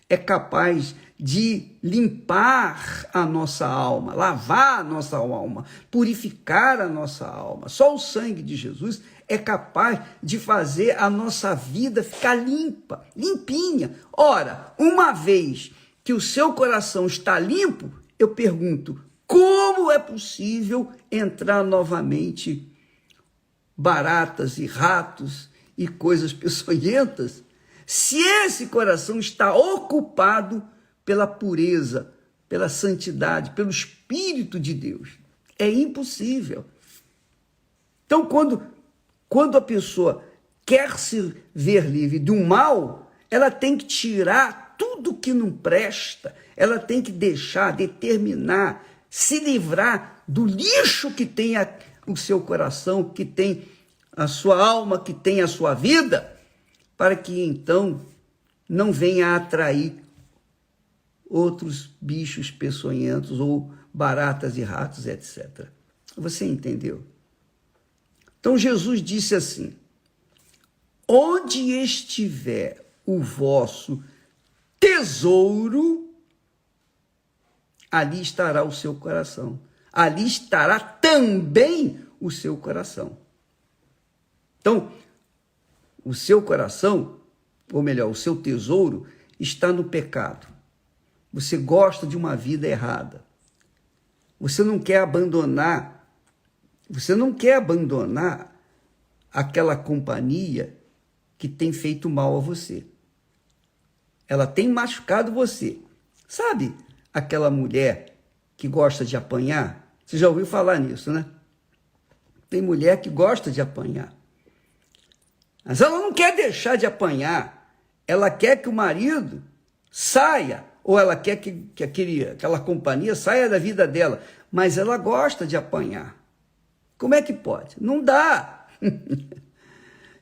é capaz de limpar a nossa alma, lavar a nossa alma, purificar a nossa alma. Só o sangue de Jesus é capaz de fazer a nossa vida ficar limpa, limpinha. Ora, uma vez que o seu coração está limpo, eu pergunto, como é possível entrar novamente baratas e ratos e coisas peçonhentas, se esse coração está ocupado pela pureza, pela santidade, pelo Espírito de Deus? É impossível. Então, quando a pessoa quer se ver livre do mal, ela tem que tirar tudo que não presta, ela tem que deixar, determinar, se livrar do lixo que tem o seu coração, que tem a sua alma, que tem a sua vida, para que então não venha a atrair outros bichos peçonhentos ou baratas e ratos, etc. Você entendeu? Então Jesus disse assim: onde estiver o vosso tesouro, ali estará o seu coração. Ali estará também o seu coração. Então, o seu coração, ou melhor, o seu tesouro, está no pecado. Você gosta de uma vida errada. Você não quer abandonar aquela companhia que tem feito mal a você. Ela tem machucado você. Sabe aquela mulher que gosta de apanhar? Você já ouviu falar nisso, né? Tem mulher que gosta de apanhar. Mas ela não quer deixar de apanhar. Ela quer que o marido saia, ou ela quer que aquela companhia saia da vida dela. Mas ela gosta de apanhar. Como é que pode? Não dá.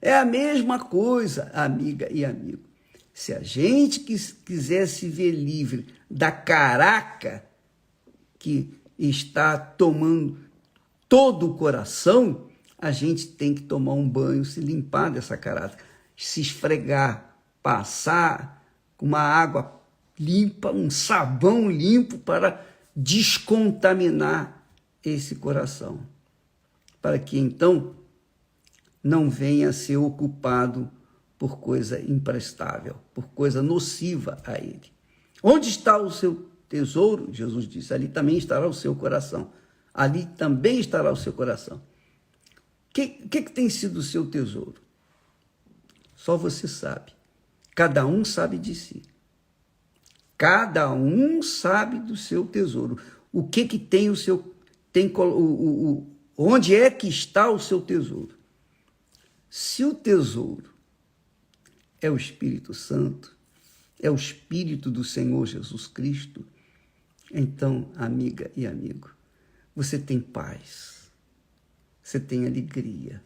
É a mesma coisa, amiga e amigo. Se a gente quiser se ver livre da caraca que está tomando todo o coração, a gente tem que tomar um banho, se limpar dessa caraca, se esfregar, passar com uma água limpa, um sabão limpo para descontaminar esse coração, para que então não venha a ser ocupado por coisa imprestável, por coisa nociva a ele. Onde está o seu tesouro? Jesus disse, ali também estará o seu coração. Ali também estará o seu coração. O que tem sido o seu tesouro? Só você sabe. Cada um sabe de si. Cada um sabe do seu tesouro. O que tem o seu... onde é que está o seu tesouro? Se o tesouro é o Espírito Santo, é o Espírito do Senhor Jesus Cristo, então, amiga e amigo, você tem paz, você tem alegria,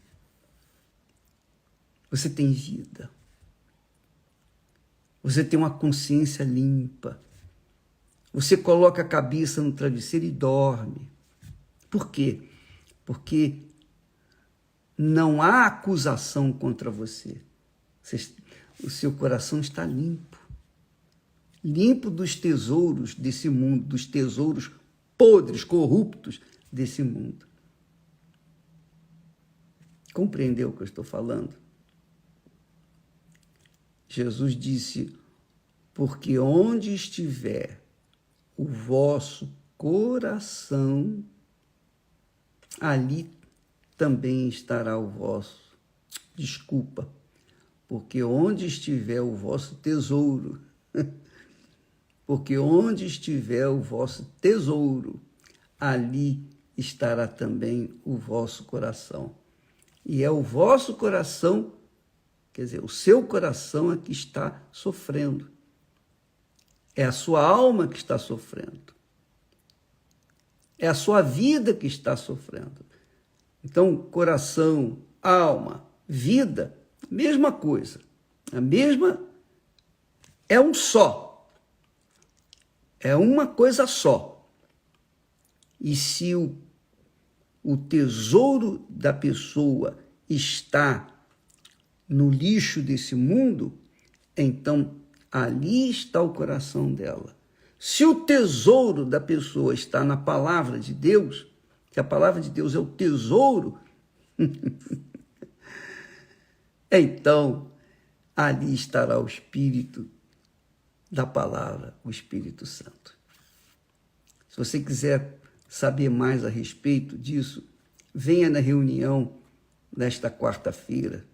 você tem vida, você tem uma consciência limpa, você coloca a cabeça no travesseiro e dorme. Por quê? Porque não há acusação contra você. O seu coração está limpo. Limpo dos tesouros desse mundo, dos tesouros podres, corruptos desse mundo. Compreendeu o que eu estou falando? Jesus disse, porque onde estiver o vosso coração, ali também estará o vosso. Desculpa, porque onde estiver o vosso tesouro, porque onde estiver o vosso tesouro, ali estará também o vosso coração. E é o vosso coração, quer dizer, o seu coração é que está sofrendo. É a sua alma que está sofrendo. É a sua vida que está sofrendo. Então, coração, alma, vida, mesma coisa. A mesma, é um só. É uma coisa só. E se o tesouro da pessoa está no lixo desse mundo, então ali está o coração dela. Se o tesouro da pessoa está na palavra de Deus, se a palavra de Deus é o tesouro, então ali estará o Espírito da palavra, o Espírito Santo. Se você quiser saber mais a respeito disso, venha na reunião nesta quarta-feira,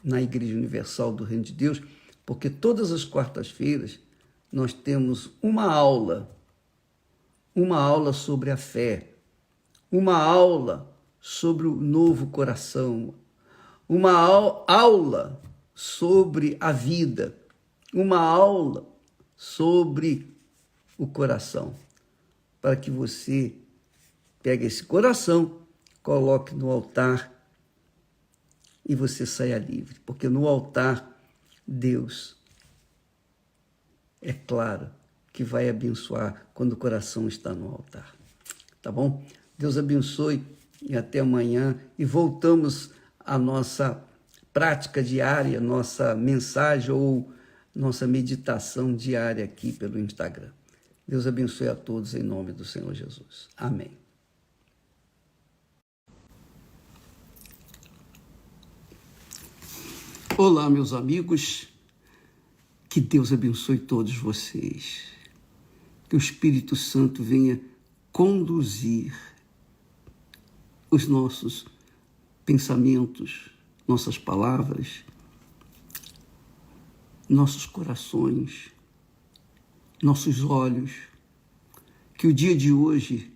na Igreja Universal do Reino de Deus, porque todas as quartas-feiras nós temos uma aula sobre a fé, uma aula sobre o novo coração, uma aula sobre a vida, uma aula sobre o coração, para que você pegue esse coração, coloque no altar e você saia livre, porque no altar Deus, é claro, que vai abençoar quando o coração está no altar. Tá bom? Deus abençoe e até amanhã. E voltamos à nossa prática diária, nossa mensagem ou nossa meditação diária aqui pelo Instagram. Deus abençoe a todos em nome do Senhor Jesus. Amém. Olá, meus amigos, que Deus abençoe todos vocês, que o Espírito Santo venha conduzir os nossos pensamentos, nossas palavras, nossos corações, nossos olhos, que o dia de hoje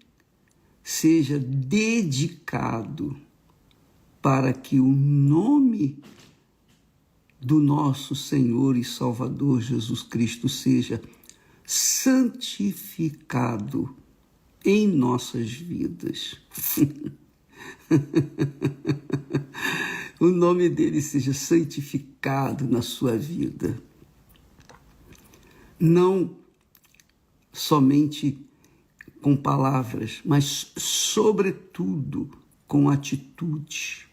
seja dedicado para que o nome do nosso Senhor e Salvador Jesus Cristo seja santificado em nossas vidas. O nome dele seja santificado na sua vida. Não somente com palavras, mas, sobretudo, com atitude.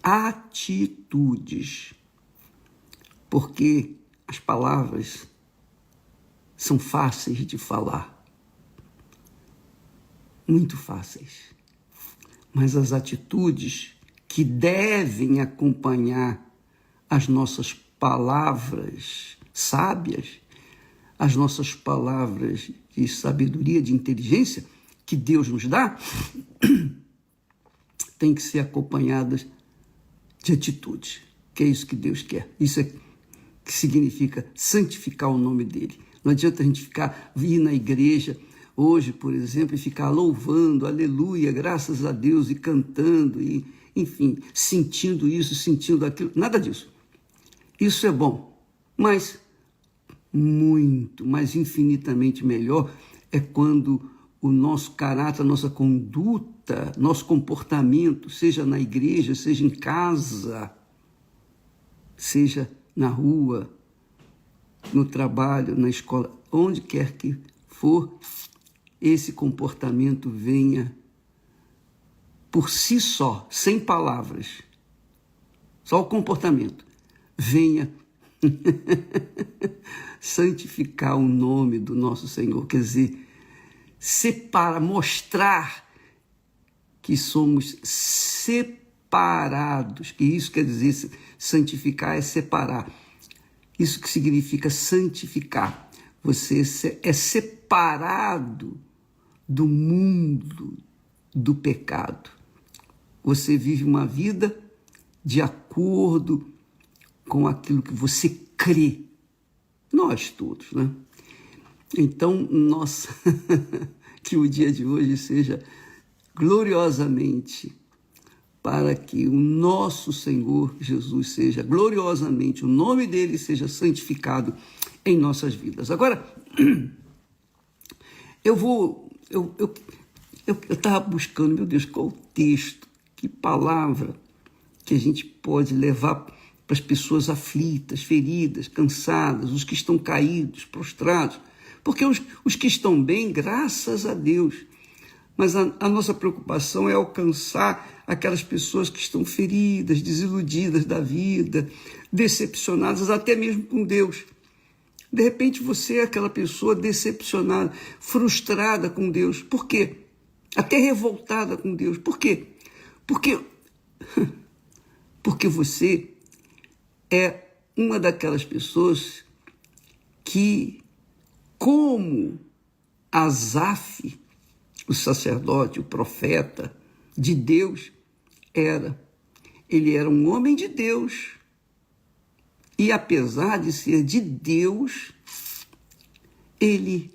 Atitudes. Porque as palavras são fáceis de falar. Muito fáceis. Mas as atitudes que devem acompanhar as nossas palavras sábias, as nossas palavras de sabedoria, de inteligência que Deus nos dá, tem que ser acompanhadas de atitudes, que é isso que Deus quer. Isso é que significa santificar o nome dele. Não adianta a gente vir na igreja hoje, por exemplo, e ficar louvando, aleluia, graças a Deus, e cantando, e, enfim, sentindo isso, sentindo aquilo. Nada disso. Isso é bom, mas muito, mas infinitamente melhor é quando o nosso caráter, a nossa conduta, nosso comportamento, seja na igreja, seja em casa, seja na rua, no trabalho, na escola, onde quer que for, esse comportamento venha por si só, sem palavras, só o comportamento, venha santificar o nome do nosso Senhor, quer dizer, mostrar que somos separados, que isso quer dizer, santificar é separar, isso que significa santificar, você é separado do mundo do pecado, você vive uma vida de acordo com aquilo que você crê, nós todos, né? Então, nossa, que o dia de hoje seja gloriosamente para que o nosso Senhor Jesus seja gloriosamente, o nome dele seja santificado em nossas vidas. Agora, eu estava buscando, meu Deus, qual o texto, que palavra que a gente pode levar para as pessoas aflitas, feridas, cansadas, os que estão caídos, prostrados, porque os que estão bem, graças a Deus, mas a nossa preocupação é alcançar aquelas pessoas que estão feridas, desiludidas da vida, decepcionadas até mesmo com Deus. De repente você é aquela pessoa decepcionada, frustrada com Deus. Por quê? Até revoltada com Deus. Por quê? Porque você é uma daquelas pessoas que, como Asaf, o sacerdote, o profeta de Deus, ele era um homem de Deus. E apesar de ser de Deus, ele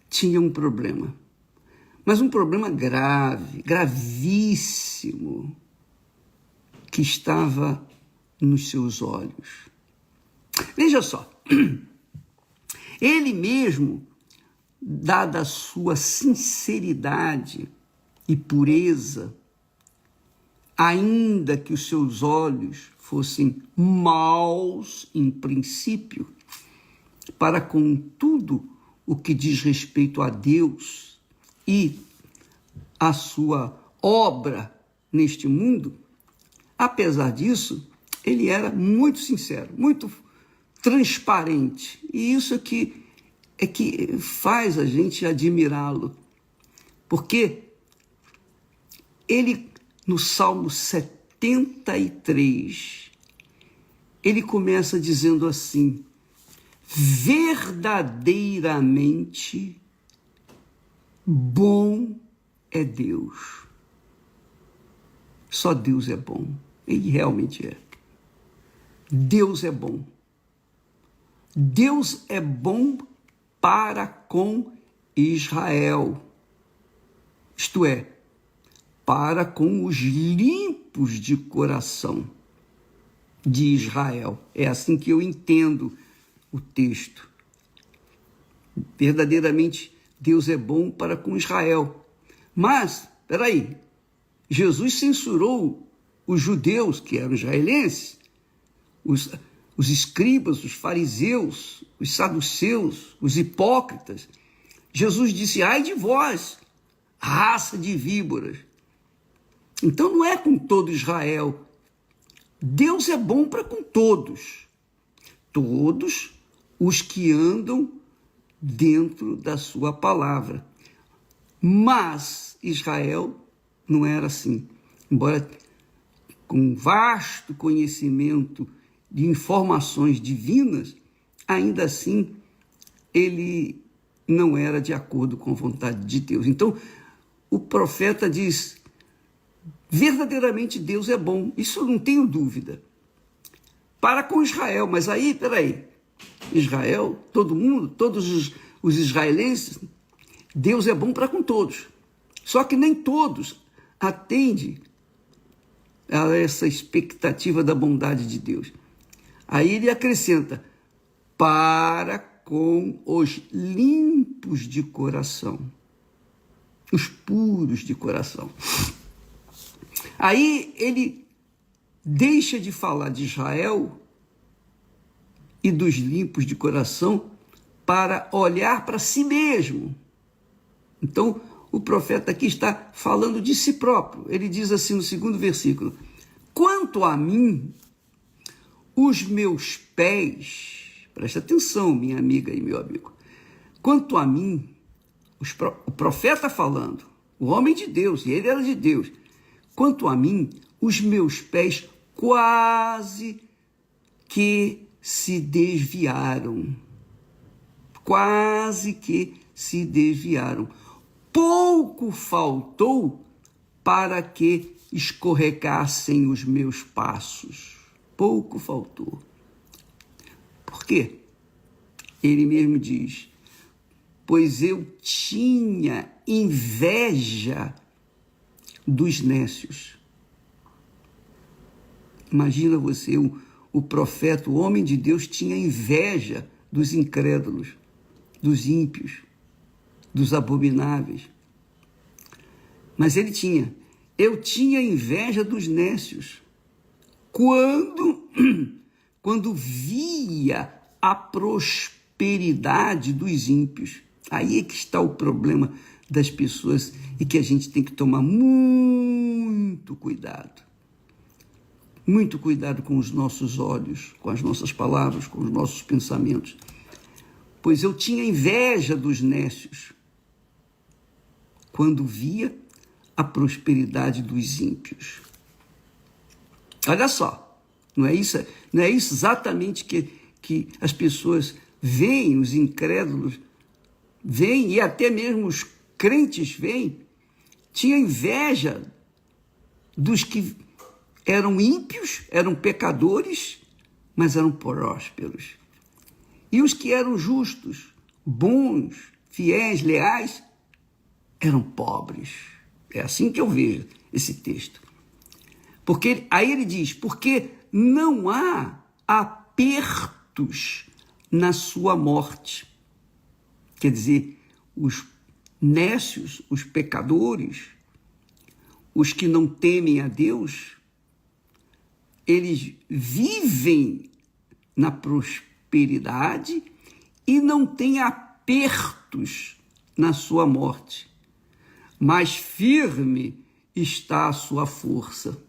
tinha um problema. Mas um problema grave, gravíssimo, que estava nos seus olhos. Veja só, ele mesmo, dada a sua sinceridade e pureza, ainda que os seus olhos fossem maus em princípio, para com tudo o que diz respeito a Deus e a sua obra neste mundo, apesar disso, ele era muito sincero, muito transparente. E isso é que faz a gente admirá-lo. Porque ele, no Salmo 73, ele começa dizendo assim: verdadeiramente bom é Deus. Só Deus é bom. Ele realmente é. Deus é bom. Deus é bom para com Israel. Isto é, para com os limpos de coração de Israel. É assim que eu entendo o texto. Verdadeiramente, Deus é bom para com Israel. Mas, espera aí, Jesus censurou os judeus, que eram israelenses, os escribas, os fariseus, os saduceus, os hipócritas. Jesus disse: ai de vós, raça de víboras. Então não é com todo Israel. Deus é bom para com todos. Todos os que andam dentro da sua palavra. Mas Israel não era assim. Embora com vasto conhecimento de informações divinas, ainda assim ele não era de acordo com a vontade de Deus. Então, o profeta diz: verdadeiramente Deus é bom, isso eu não tenho dúvida. Para com Israel, mas aí, peraí, Israel, todo mundo, todos os israelenses, Deus é bom para com todos. Só que nem todos atendem a essa expectativa da bondade de Deus. Aí ele acrescenta: para com os limpos de coração, os puros de coração. Aí ele deixa de falar de Israel e dos limpos de coração para olhar para si mesmo. Então, o profeta aqui está falando de si próprio. Ele diz assim no segundo versículo: quanto a mim, os meus pés, presta atenção, minha amiga e meu amigo, quanto a mim, o profeta falando, o homem de Deus, e ele era de Deus, quanto a mim, os meus pés quase que se desviaram. Quase que se desviaram. Pouco faltou para que escorregassem os meus passos. Pouco faltou. Por quê? Ele mesmo diz: pois eu tinha inveja dos nécios. Imagina você, o profeta, o homem de Deus, tinha inveja dos incrédulos, dos ímpios, dos abomináveis. Mas ele tinha. Eu tinha inveja dos nécios. Quando via a prosperidade dos ímpios. Aí é que está o problema das pessoas e que a gente tem que tomar muito cuidado. Muito cuidado com os nossos olhos, com as nossas palavras, com os nossos pensamentos. Pois eu tinha inveja dos nécios quando via a prosperidade dos ímpios. Olha só, não é isso exatamente que as pessoas veem, os incrédulos veem, e até mesmo os crentes veem. Tinha inveja dos que eram ímpios, eram pecadores, mas eram prósperos. E os que eram justos, bons, fiéis, leais, eram pobres. É assim que eu vejo esse texto. Porque aí ele diz: porque não há apertos na sua morte. Quer dizer, os nécios, os pecadores, os que não temem a Deus, eles vivem na prosperidade e não têm apertos na sua morte. Mais firme está a sua força.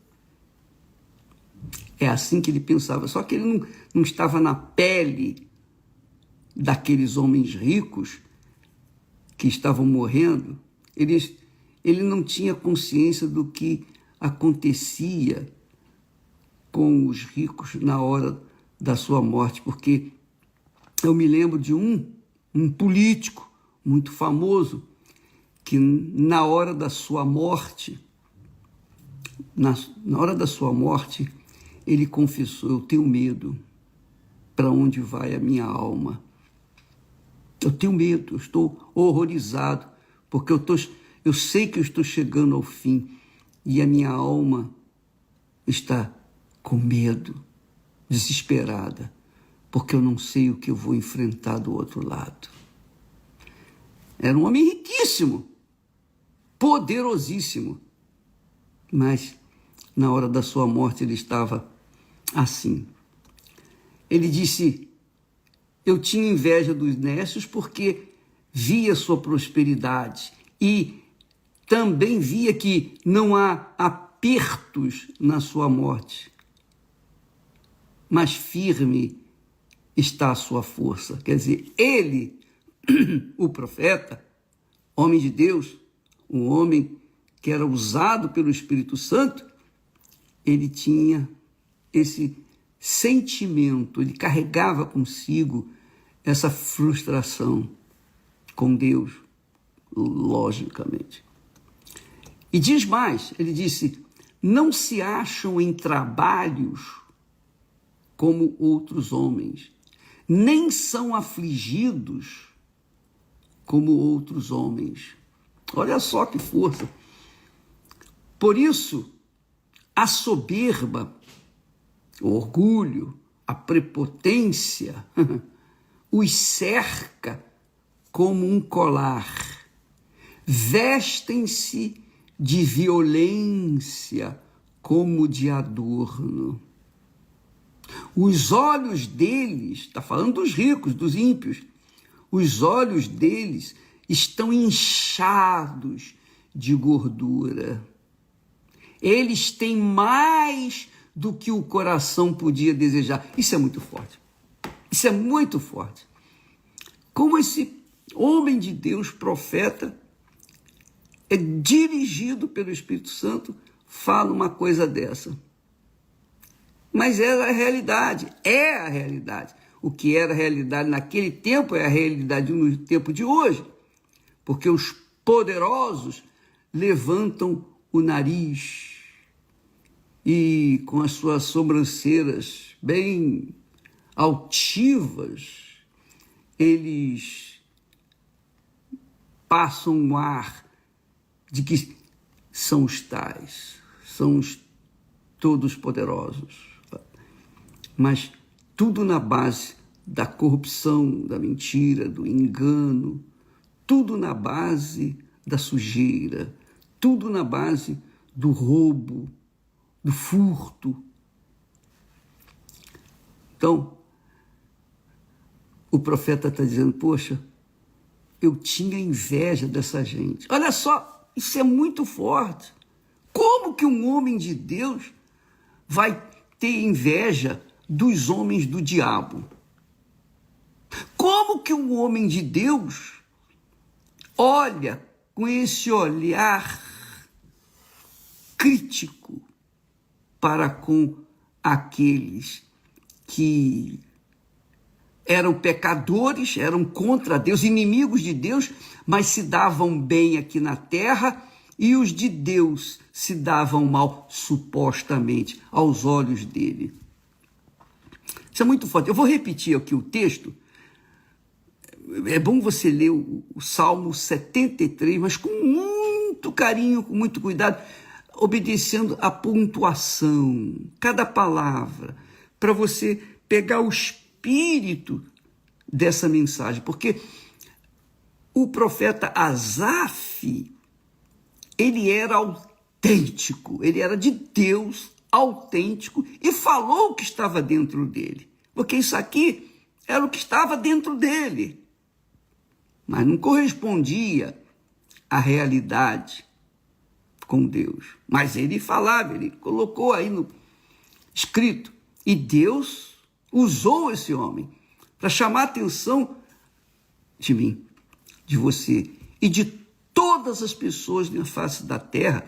É assim que ele pensava. Só que ele não estava na pele daqueles homens ricos que estavam morrendo. Ele não tinha consciência do que acontecia com os ricos na hora da sua morte, porque eu me lembro de um político muito famoso que na hora da sua morte, na hora da sua morte, ele confessou: eu tenho medo para onde vai a minha alma. Eu tenho medo, eu estou horrorizado, porque eu sei que eu estou chegando ao fim e a minha alma está com medo, desesperada, porque eu não sei o que eu vou enfrentar do outro lado. Era um homem riquíssimo, poderosíssimo, mas na hora da sua morte ele estava assim. Ele disse: eu tinha inveja dos nécios porque via sua prosperidade e também via que não há apertos na sua morte, mas firme está a sua força. Quer dizer, ele, o profeta, homem de Deus, um homem que era usado pelo Espírito Santo, ele tinha esse sentimento, ele carregava consigo essa frustração com Deus, logicamente. E diz mais, ele disse: não se acham em trabalhos como outros homens, nem são afligidos como outros homens. Olha só que força. Por isso, a soberba, o orgulho, a prepotência os cerca como um colar. Vestem-se de violência como de adorno. Os olhos deles, está falando dos ricos, dos ímpios, os olhos deles estão inchados de gordura. Eles têm mais do que o coração podia desejar. Isso é muito forte. Isso é muito forte. Como esse homem de Deus, profeta, é dirigido pelo Espírito Santo, fala uma coisa dessa. Mas era a realidade, é a realidade. O que era a realidade naquele tempo é a realidade no tempo de hoje, porque os poderosos levantam o nariz e com as suas sobrancelhas bem altivas, eles passam um ar de que são os tais, são os todos poderosos. Mas tudo na base da corrupção, da mentira, do engano, tudo na base da sujeira, tudo na base do roubo, do furto. Então, o profeta está dizendo: poxa, eu tinha inveja dessa gente. Olha só, isso é muito forte. Como que um homem de Deus vai ter inveja dos homens do diabo? Como que um homem de Deus olha com esse olhar crítico para com aqueles que eram pecadores, eram contra Deus, inimigos de Deus, mas se davam bem aqui na terra, e os de Deus se davam mal, supostamente, aos olhos dele? Isso é muito forte. Eu vou repetir aqui o texto. É bom você ler o Salmo 73, mas com muito carinho, com muito cuidado, obedecendo a pontuação, cada palavra, para você pegar o espírito dessa mensagem. Porque o profeta Asaf, ele era autêntico, ele era de Deus, autêntico, e falou o que estava dentro dele, porque isso aqui era o que estava dentro dele, mas não correspondia à realidade com Deus. Mas ele falava, ele colocou aí no escrito, e Deus usou esse homem para chamar a atenção de mim, de você e de todas as pessoas na face da terra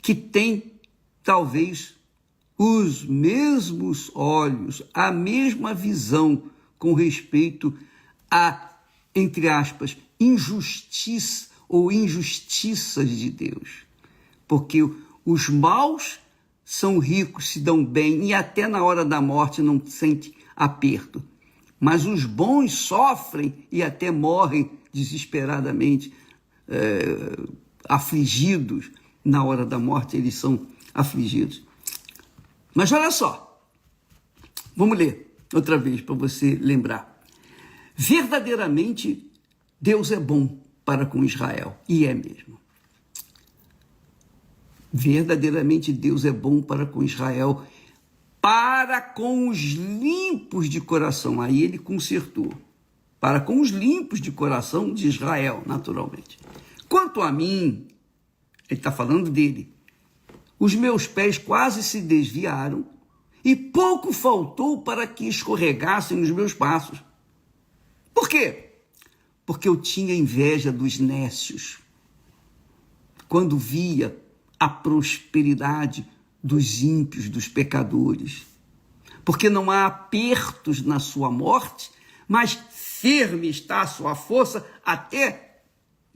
que têm talvez os mesmos olhos, a mesma visão com respeito a, entre aspas, injustiça ou injustiças de Deus. Porque os maus são ricos, se dão bem e até na hora da morte não sentem aperto. Mas os bons sofrem e até morrem desesperadamente, afligidos. Na hora da morte eles são afligidos. Mas olha só, vamos ler outra vez para você lembrar. Verdadeiramente Deus é bom para com Israel, e é mesmo. Verdadeiramente Deus é bom para com Israel, para com os limpos de coração. Aí ele consertou. Para com os limpos de coração de Israel, naturalmente. Quanto a mim, ele está falando dele, os meus pés quase se desviaram e pouco faltou para que escorregassem os meus passos. Por quê? Porque eu tinha inveja dos nécios. Quando via a prosperidade dos ímpios, dos pecadores. Porque não há apertos na sua morte, mas firme está a sua força até,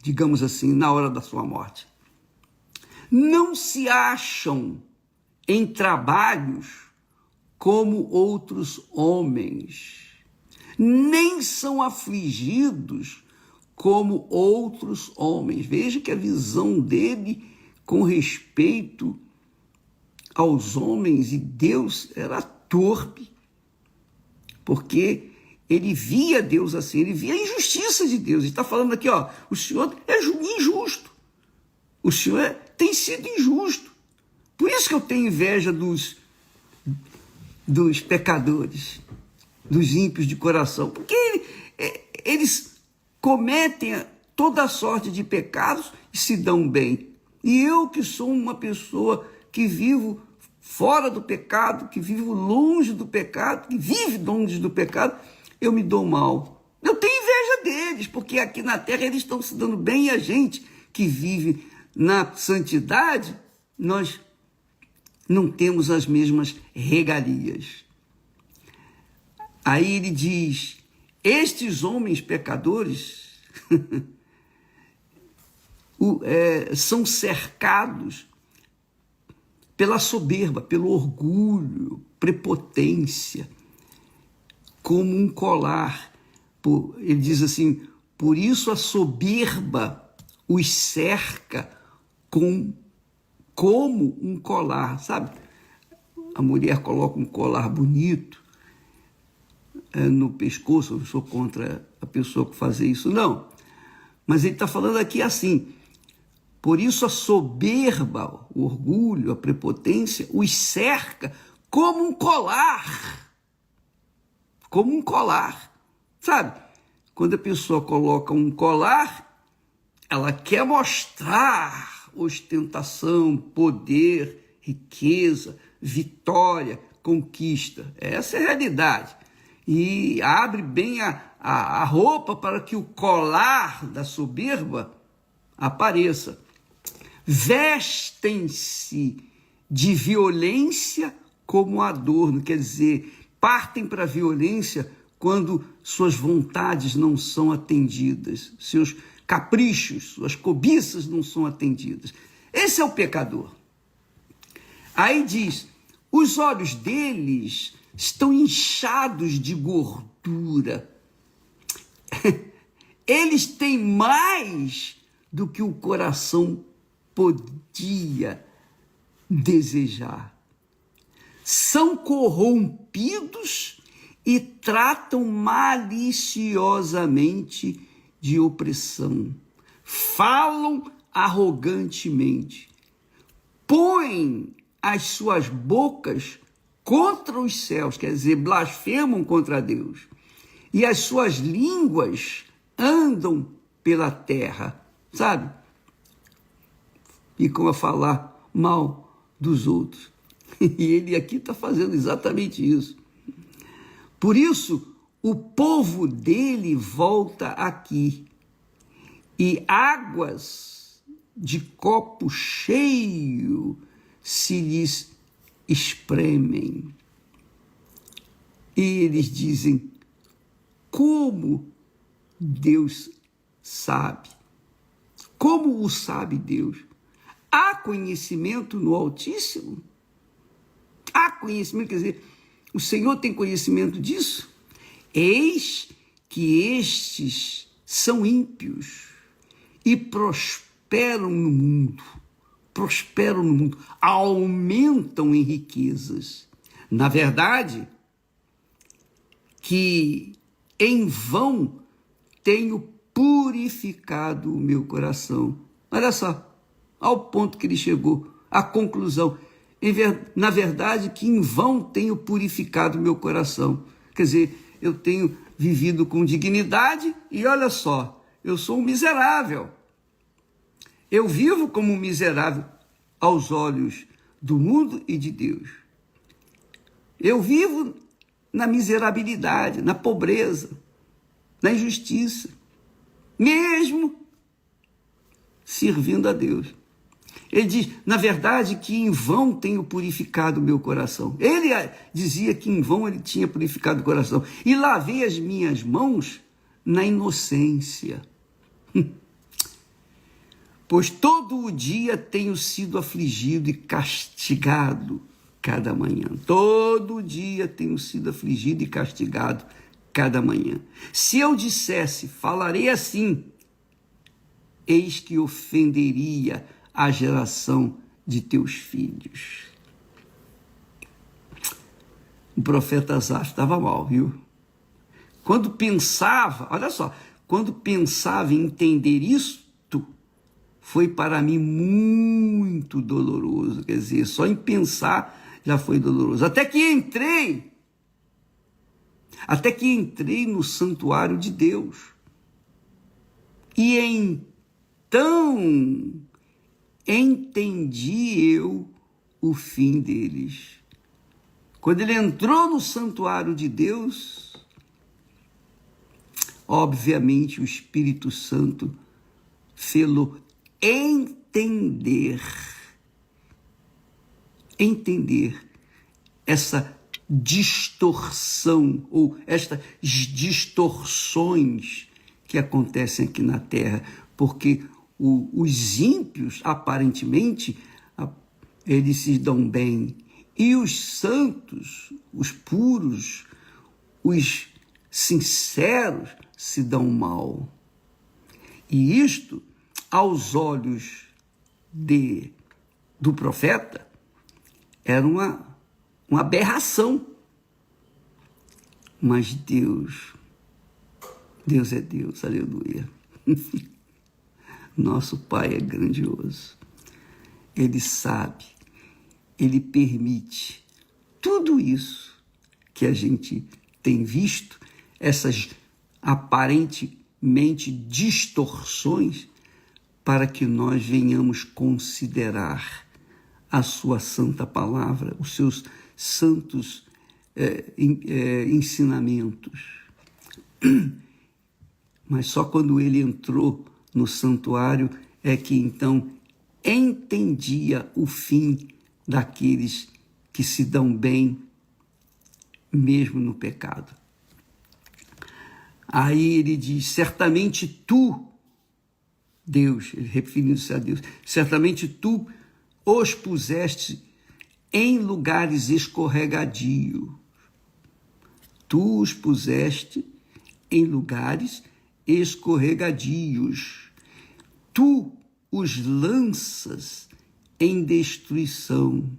digamos assim, na hora da sua morte. Não se acham em trabalhos como outros homens, nem são afligidos como outros homens. Veja que a visão dele com respeito aos homens e Deus era torpe, porque ele via Deus assim, ele via a injustiça de Deus. Ele está falando aqui, ó, o Senhor é injusto, o Senhor tem sido injusto, por isso que eu tenho inveja dos pecadores, dos ímpios de coração, porque eles cometem toda sorte de pecados e se dão bem. E eu, que sou uma pessoa que vivo fora do pecado, que vivo longe do pecado, que vive longe do pecado, eu me dou mal. Eu tenho inveja deles, porque aqui na terra eles estão se dando bem e a gente que vive na santidade, nós não temos as mesmas regalias. Aí ele diz, estes homens pecadores são cercados pela soberba, pelo orgulho, prepotência, como um colar. Ele diz assim, por isso a soberba os cerca como um colar, sabe? A mulher coloca um colar bonito no pescoço. Eu sou contra a pessoa que faz isso, não. Mas ele está falando aqui assim, por isso a soberba, o orgulho, a prepotência, os cerca como um colar. Como um colar. Sabe? Quando a pessoa coloca um colar, ela quer mostrar ostentação, poder, riqueza, vitória, conquista. Essa é a realidade. E abre bem a roupa para que o colar da soberba apareça. Vestem-se de violência como adorno, quer dizer, partem para a violência quando suas vontades não são atendidas, seus caprichos, suas cobiças não são atendidas. Esse é o pecador. Aí diz, os olhos deles estão inchados de gordura. Eles têm mais do que o coração podia desejar. São corrompidos e tratam maliciosamente de opressão. Falam arrogantemente. Põem as suas bocas contra os céus, quer dizer, blasfemam contra Deus. E as suas línguas andam pela terra, sabe? Ficam a falar mal dos outros. E ele aqui está fazendo exatamente isso. Por isso, o povo dele volta aqui. E águas de copo cheio se lhes espremem. E eles dizem: como Deus sabe? Como o sabe Deus? Há conhecimento no Altíssimo? Há conhecimento, quer dizer, o Senhor tem conhecimento disso? Eis que estes são ímpios e prosperam no mundo, aumentam em riquezas. Na verdade, que em vão tenho purificado o meu coração. Olha só, ao ponto que ele chegou, à conclusão. Na verdade, que em vão tenho purificado o meu coração. Quer dizer, eu tenho vivido com dignidade e olha só, eu sou um miserável. Eu vivo como um miserável aos olhos do mundo e de Deus. Eu vivo na miserabilidade, na pobreza, na injustiça, mesmo servindo a Deus. Ele diz, na verdade, que em vão tenho purificado o meu coração. Ele dizia que em vão ele tinha purificado o coração. E lavei as minhas mãos na inocência. Pois todo o dia tenho sido afligido e castigado cada manhã. Todo dia tenho sido afligido e castigado cada manhã. Se eu dissesse, falarei assim, eis que ofenderia a geração de teus filhos. O profeta Asaf estava mal, viu? Quando pensava, olha só, quando pensava em entender isto, foi para mim muito doloroso. Quer dizer, só em pensar já foi doloroso. Até que entrei no santuário de Deus. E então entendi eu o fim deles. Quando ele entrou no santuário de Deus, obviamente o Espírito Santo fê-lo entender essa distorção ou estas distorções que acontecem aqui na terra, porque os ímpios, aparentemente, eles se dão bem, e os santos, os puros, os sinceros se dão mal. E isto, aos olhos do profeta, era uma aberração. Mas Deus é Deus, aleluia. Nosso Pai é grandioso. Ele sabe, Ele permite tudo isso que a gente tem visto, essas aparentemente distorções, para que nós venhamos considerar a sua santa palavra, os seus santos ensinamentos. Mas só quando ele entrou no santuário é que então entendia o fim daqueles que se dão bem mesmo no pecado. Aí ele diz, certamente tu, Deus, ele referindo-se a Deus, certamente tu os puseste em lugares escorregadios. Tu os puseste em lugares escorregadios. Tu os lanças em destruição.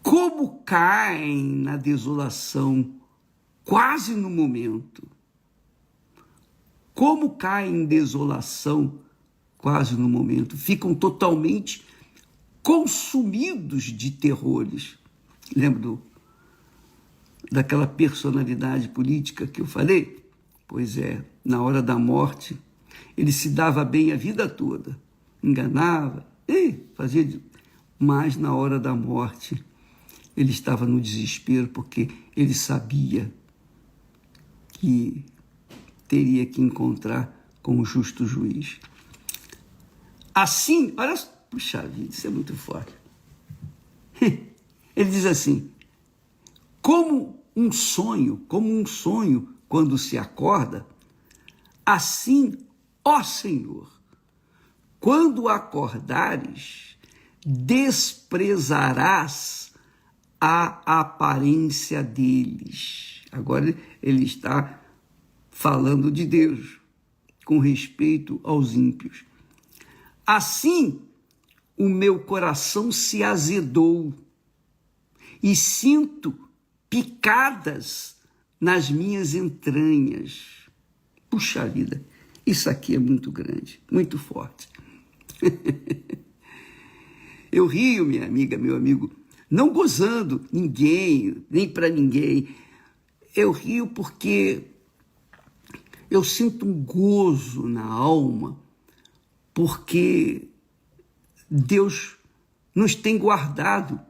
Como caem na desolação, quase no momento. Como caem em desolação, quase no momento. Ficam totalmente consumidos de terrores. Lembra daquela personalidade política que eu falei? Pois é, na hora da morte, ele se dava bem a vida toda, enganava, fazia, mas na hora da morte, ele estava no desespero, porque ele sabia que teria que encontrar com o justo juiz. Assim, olha, puxa vida, isso é muito forte. Ele diz assim: como um sonho, quando se acorda, assim, ó Senhor, quando acordares, desprezarás a aparência deles. Agora ele está falando de Deus com respeito aos ímpios. Assim, o meu coração se azedou e sinto picadas nas minhas entranhas. Puxa vida, isso aqui é muito grande, muito forte. Eu rio, minha amiga, meu amigo, não gozando ninguém, nem para ninguém. Eu rio porque eu sinto um gozo na alma, porque Deus nos tem guardado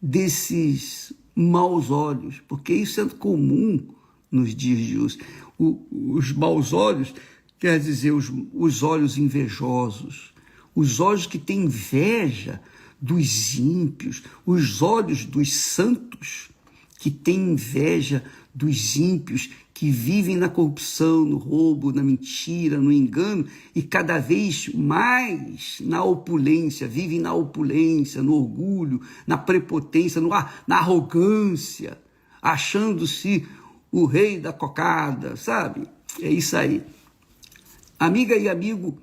desses maus olhos, porque isso é comum nos dias de hoje. Os maus olhos quer dizer os olhos invejosos, os olhos que têm inveja dos ímpios, os olhos dos santos que têm inveja dos ímpios, que vivem na corrupção, no roubo, na mentira, no engano, e cada vez mais na opulência, vivem na opulência, no orgulho, na prepotência, na arrogância, achando-se o rei da cocada, sabe? É isso aí. Amiga e amigo,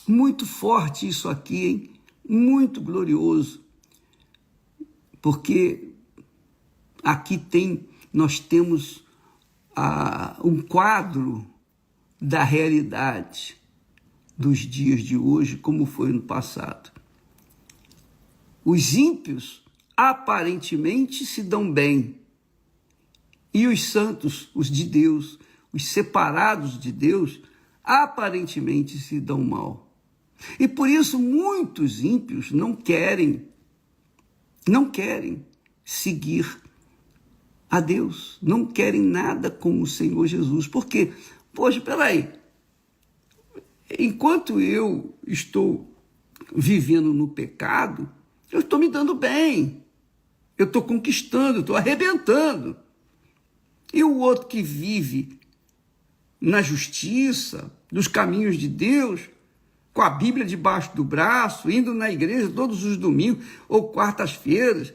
muito forte isso aqui, hein? Muito glorioso, porque aqui nós temos um quadro da realidade dos dias de hoje, como foi no passado. Os ímpios aparentemente se dão bem, e os santos, os de Deus, os separados de Deus, aparentemente se dão mal. E por isso muitos ímpios não querem seguir a Deus, não querem nada com o Senhor Jesus. Por quê? Poxa, peraí, enquanto eu estou vivendo no pecado, eu estou me dando bem, eu estou conquistando, eu estou arrebentando. E o outro que vive na justiça, nos caminhos de Deus, com a Bíblia debaixo do braço, indo na igreja todos os domingos ou quartas-feiras,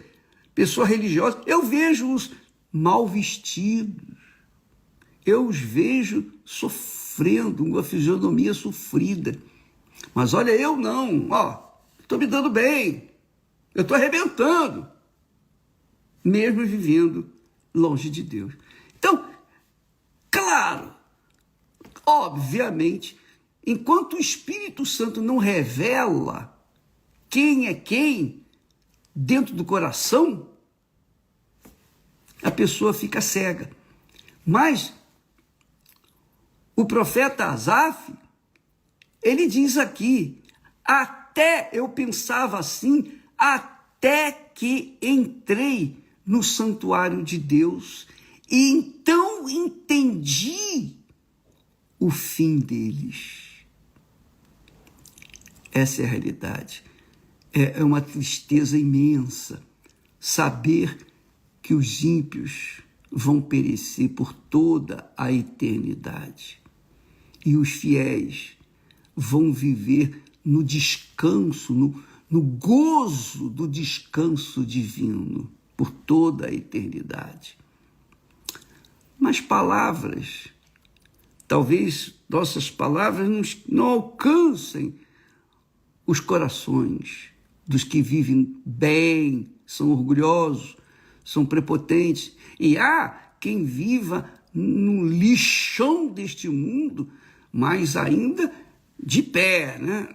pessoa religiosa, eu vejo-os mal vestidos, eu os vejo sofrendo, uma fisionomia sofrida. Mas olha, eu não, estou me dando bem, eu estou arrebentando, mesmo vivendo longe de Deus. Então, claro, obviamente, enquanto o Espírito Santo não revela quem é quem dentro do coração, a pessoa fica cega. Mas o profeta Asaf, ele diz aqui, até eu pensava assim, até que entrei no santuário de Deus e então entendi o fim deles. Essa é a realidade. É uma tristeza imensa saber que os ímpios vão perecer por toda a eternidade e os fiéis vão viver no descanso, no gozo do descanso divino por toda a eternidade. Mas palavras, talvez nossas palavras não alcancem os corações dos que vivem bem, são orgulhosos, são prepotentes. E há quem viva no lixão deste mundo, mas ainda de pé, né?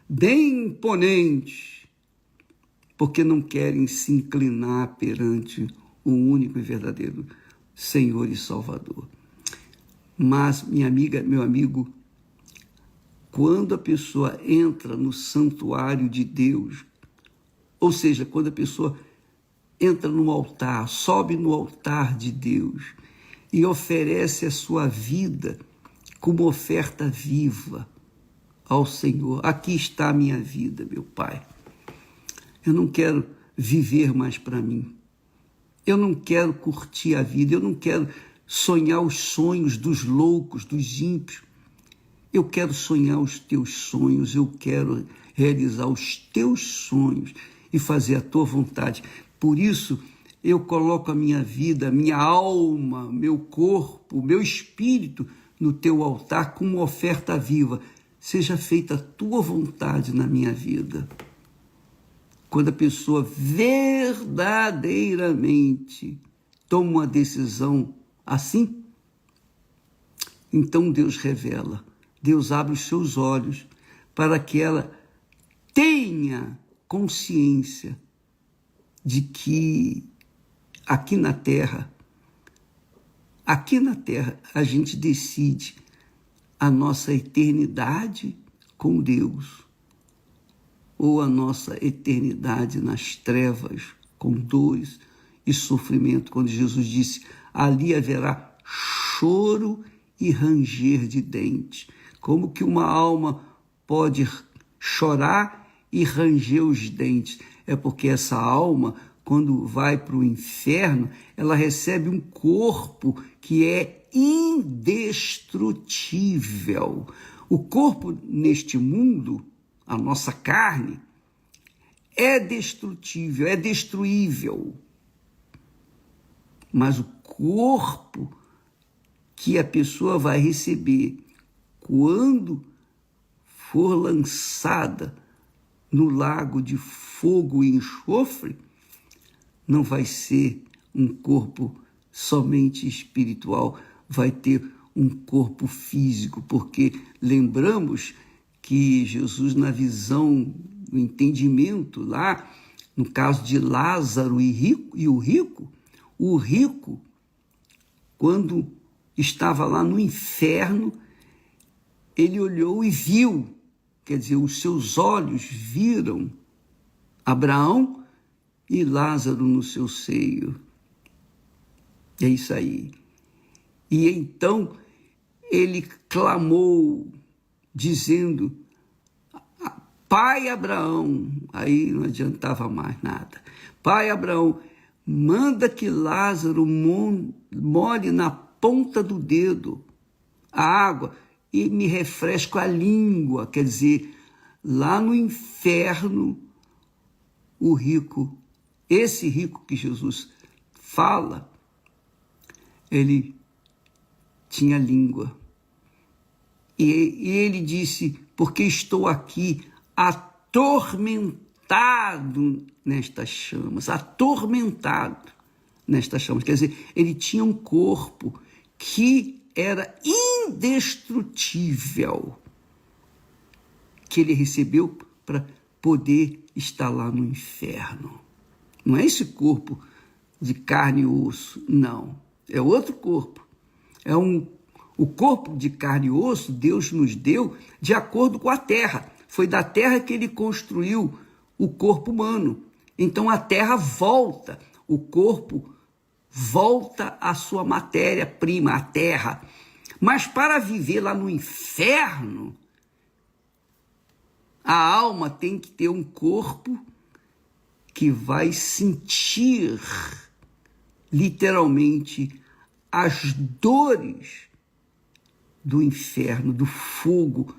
Bem imponentes, porque não querem se inclinar perante o único e verdadeiro Senhor e Salvador. Mas, minha amiga, meu amigo, quando a pessoa entra no santuário de Deus, ou seja, quando a pessoa entra no altar, sobe no altar de Deus e oferece a sua vida como oferta viva ao Senhor. Aqui está a minha vida, meu Pai. Eu não quero viver mais para mim. Eu não quero curtir a vida, eu não quero sonhar os sonhos dos loucos, dos ímpios. Eu quero sonhar os teus sonhos, eu quero realizar os teus sonhos e fazer a tua vontade. Por isso, eu coloco a minha vida, minha alma, meu corpo, meu espírito no teu altar como uma oferta viva. Seja feita a tua vontade na minha vida. Quando a pessoa verdadeiramente toma uma decisão assim, então Deus revela, Deus abre os seus olhos para que ela tenha consciência de que aqui na Terra, a gente decide a nossa eternidade com Deus ou a nossa eternidade nas trevas com dores e sofrimento. Quando Jesus disse, ali haverá choro e ranger de dentes. Como que uma alma pode chorar e ranger os dentes? É porque essa alma, quando vai para o inferno, ela recebe um corpo que é indestrutível. O corpo neste mundo, a nossa carne, é destrutível, é destruível. Mas o corpo que a pessoa vai receber quando for lançada no lago de fogo e enxofre, não vai ser um corpo somente espiritual, vai ter um corpo físico, porque lembramos que Jesus, na visão, no entendimento lá, no caso de Lázaro e o rico, quando estava lá no inferno, ele olhou e viu, quer dizer, os seus olhos viram Abraão e Lázaro no seu seio. É isso aí. E então ele clamou, dizendo, Pai Abraão, aí não adiantava mais nada. Pai Abraão, manda que Lázaro molhe na ponta do dedo a água e me refresque a língua. Quer dizer, lá no inferno, o rico, esse rico que Jesus fala, ele tinha língua. E ele disse, porque estou aqui atormentado nestas chamas, atormentado nestas chamas. Quer dizer, ele tinha um corpo que era indestrutível, que ele recebeu para poder estar lá no inferno. Não é esse corpo de carne e osso, não. É outro corpo. O corpo de carne e osso Deus nos deu de acordo com a terra. Foi da terra que ele construiu o corpo humano. Então a terra volta, o corpo volta à sua matéria-prima, a terra. Mas para viver lá no inferno, a alma tem que ter um corpo que vai sentir literalmente as dores do inferno, do fogo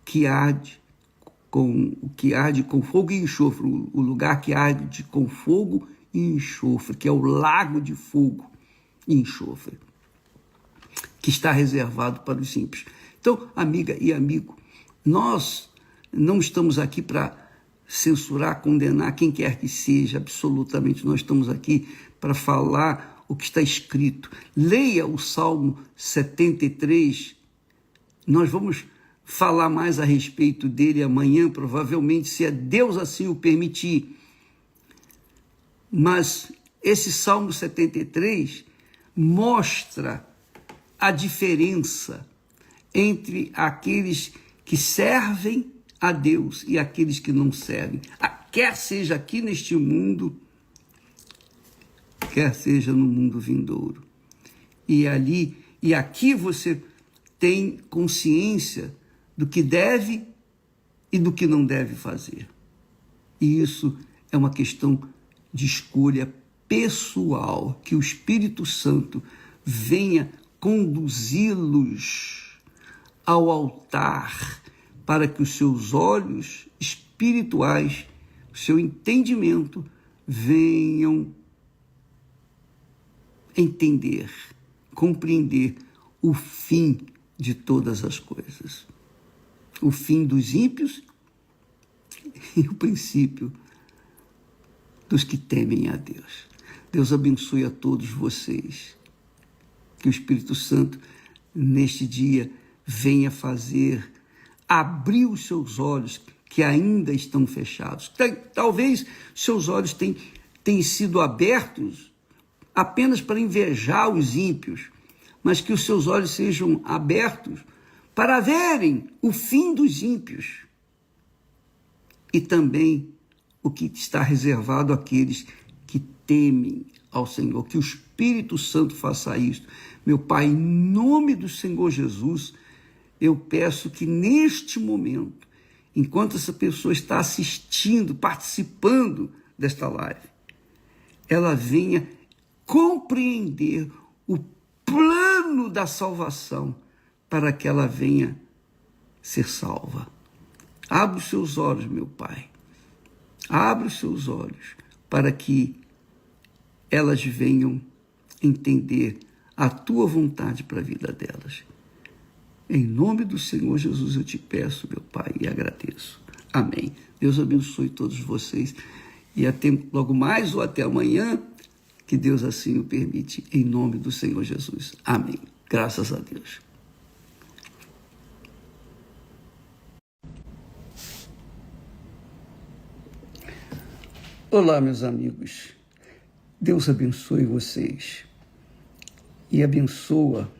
que arde com fogo e enxofre, o lugar que arde com fogo e enxofre, que é o lago de fogo e enxofre, que está reservado para os ímpios. Então, amiga e amigo, nós não estamos aqui para censurar, condenar quem quer que seja, absolutamente. Nós estamos aqui para falar o que está escrito. Leia o Salmo 73. Nós vamos falar mais a respeito dele amanhã, provavelmente, se Deus assim o permitir. Mas esse Salmo 73 mostra a diferença entre aqueles que servem a Deus e aqueles que não servem, quer seja aqui neste mundo, quer seja no mundo vindouro. E aqui você tem consciência do que deve e do que não deve fazer. E isso é uma questão de escolha pessoal, que o Espírito Santo venha conduzi-los ao altar para que os seus olhos espirituais, o seu entendimento, venham entender, compreender o fim de todas as coisas. O fim dos ímpios e o princípio dos que temem a Deus. Deus abençoe a todos vocês. Que o Espírito Santo, neste dia, venha abrir os seus olhos que ainda estão fechados. Talvez seus olhos tenham sido abertos apenas para invejar os ímpios, mas que os seus olhos sejam abertos para verem o fim dos ímpios e também o que está reservado àqueles que temem ao Senhor. Que o Espírito Santo faça isso. Meu Pai, em nome do Senhor Jesus, eu peço que neste momento, enquanto essa pessoa está assistindo, participando desta live, ela venha compreender o plano da salvação para que ela venha ser salva. Abre os seus olhos, meu Pai. Abre os seus olhos para que elas venham entender a tua vontade para a vida delas. Em nome do Senhor Jesus eu te peço, meu Pai, e agradeço. Amém. Deus abençoe todos vocês e até logo mais ou até amanhã, que Deus assim o permite, em nome do Senhor Jesus. Amém. Graças a Deus. Olá, meus amigos. Deus abençoe vocês e abençoa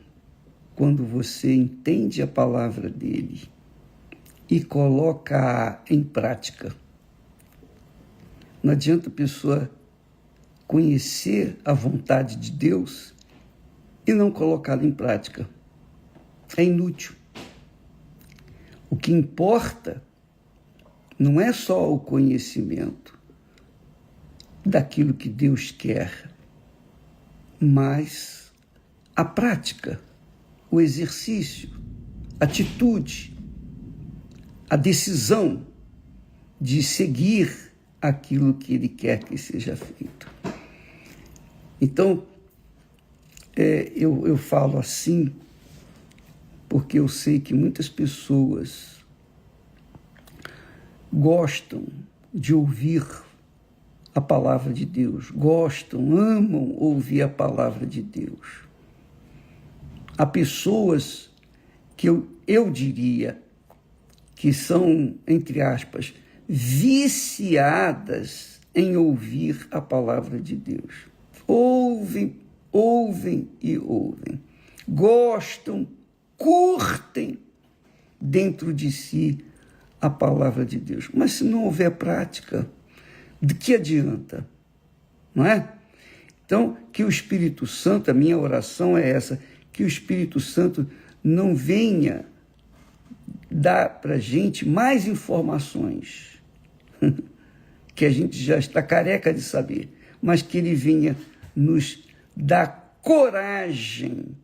quando você entende a palavra dele e coloca em prática. Não adianta a pessoa conhecer a vontade de Deus e não colocá-la em prática. É inútil. O que importa não é só o conhecimento daquilo que Deus quer, mas a prática, o exercício, a atitude, a decisão de seguir aquilo que Ele quer que seja feito. Então, eu falo assim porque eu sei que muitas pessoas gostam de ouvir a palavra de Deus, amam ouvir a palavra de Deus. Há pessoas que eu diria que são, entre aspas, viciadas em ouvir a palavra de Deus. Ouvem e ouvem. Gostam, curtem dentro de si a palavra de Deus. Mas se não houver prática, de que adianta? Não é? Então, que o Espírito Santo, a minha oração é essa, que o Espírito Santo não venha dar para a gente mais informações que a gente já está careca de saber, mas que ele venha nos dar coragem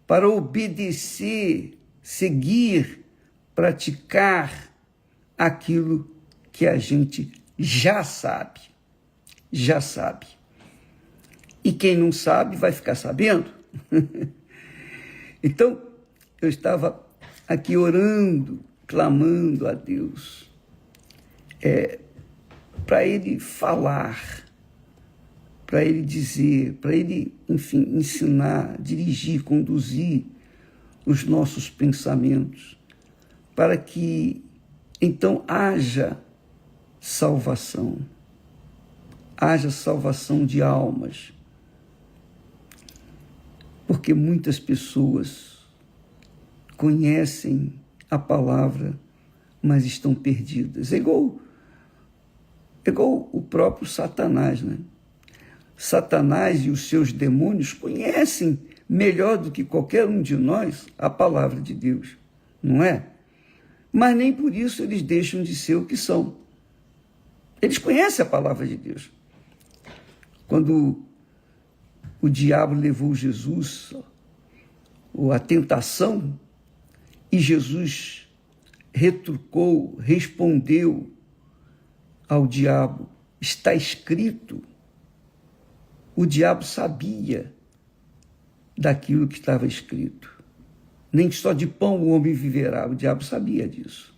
para obedecer, seguir, praticar aquilo que a gente já sabe. E quem não sabe vai ficar sabendo. Então, eu estava aqui orando, clamando a Deus, para Ele falar, para Ele dizer, para Ele, enfim, ensinar, dirigir, conduzir os nossos pensamentos, para que, então, haja salvação de almas, porque muitas pessoas conhecem a palavra, mas estão perdidas. É igual o próprio Satanás, né? Satanás e os seus demônios conhecem melhor do que qualquer um de nós a palavra de Deus, não é? Mas nem por isso eles deixam de ser o que são. Eles conhecem a palavra de Deus. Quando o diabo levou Jesus à tentação, e Jesus retrucou, respondeu ao diabo, está escrito. O diabo sabia daquilo que estava escrito. Nem só de pão o homem viverá, o diabo sabia disso.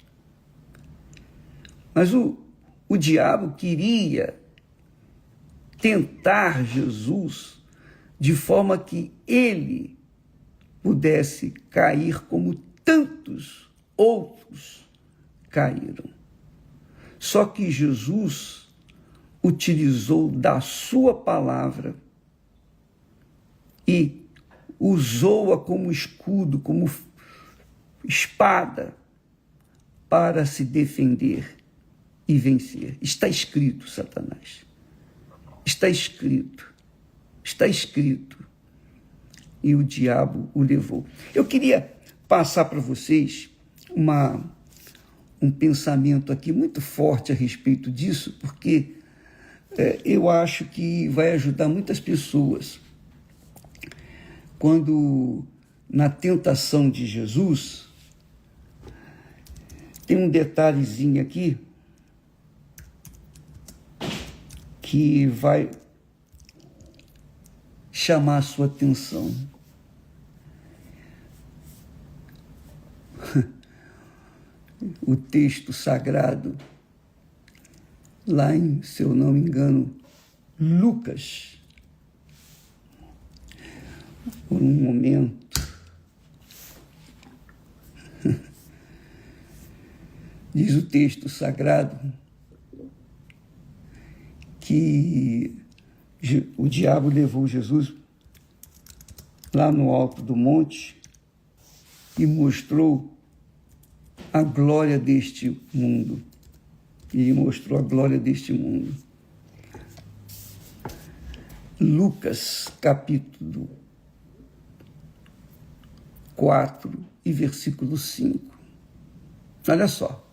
Mas o diabo queria tentar Jesus de forma que ele pudesse cair como tantos outros caíram. Só que Jesus utilizou da sua palavra e usou-a como escudo, como espada, para se defender e vencer. Está escrito, Satanás. Está escrito. Está escrito. E o diabo o levou. Eu queria passar para vocês um pensamento aqui muito forte a respeito disso, porque eu acho que vai ajudar muitas pessoas. Quando, na tentação de Jesus, tem um detalhezinho aqui que vai chamar a sua atenção. O texto sagrado, lá em, se eu não me engano, Lucas, por um momento, diz o texto sagrado que o diabo levou Jesus lá no alto do monte e mostrou a glória deste mundo. Ele mostrou a glória deste mundo. Lucas, capítulo 4 e versículo 5. Olha só.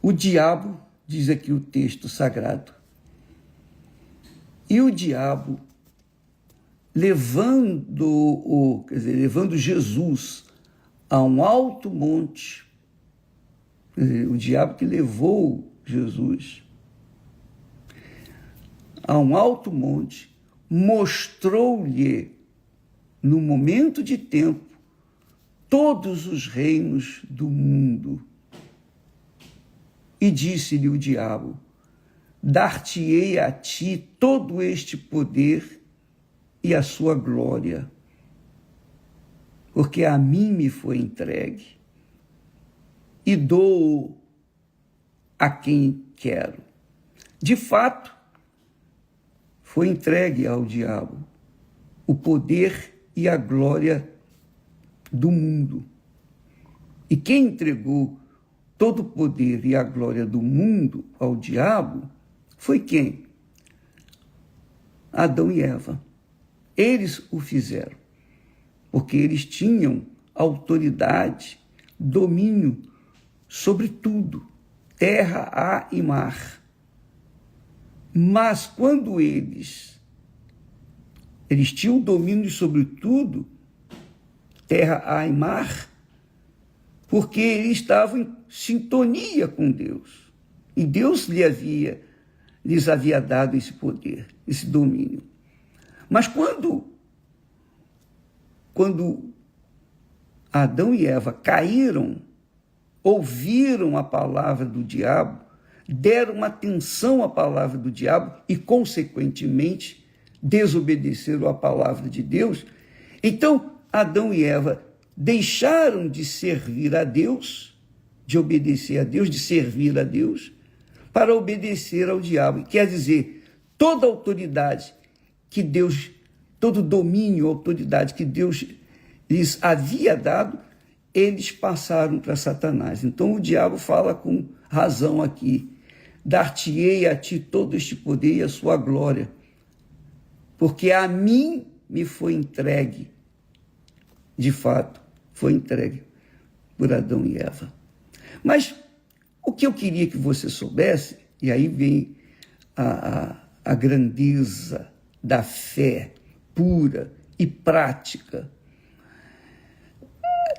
O diabo, diz aqui o texto sagrado, e o diabo, levando Jesus a um alto monte, o diabo que levou Jesus a um alto monte, mostrou-lhe, no momento de tempo, todos os reinos do mundo. E disse-lhe o diabo, dar-te-ei a ti todo este poder e a sua glória, porque a mim me foi entregue, e dou a quem quero. De fato, foi entregue ao diabo o poder e a glória do mundo. E quem entregou todo o poder e a glória do mundo ao diabo foi quem? Adão e Eva. Eles o fizeram, porque eles tinham autoridade, domínio sobre tudo, terra, ar e mar. Mas quando eles tinham domínio sobre tudo, terra, ar e mar, porque eles estavam em sintonia com Deus. E Deus lhes havia dado esse poder, esse domínio. Mas quando Adão e Eva caíram, ouviram a palavra do diabo, deram atenção à palavra do diabo e, consequentemente, desobedeceram à palavra de Deus, então Adão e Eva deixaram de servir a Deus, de obedecer a Deus, de servir a Deus, para obedecer ao diabo. Quer dizer, toda autoridade que Deus, todo domínio, autoridade que Deus lhes havia dado, eles passaram para Satanás. Então o diabo fala com razão aqui, dar-te-ei a ti todo este poder e a sua glória, porque a mim me foi entregue. De fato, foi entregue por Adão e Eva. Mas O que eu queria que você soubesse, e aí vem a grandeza da fé pura e prática.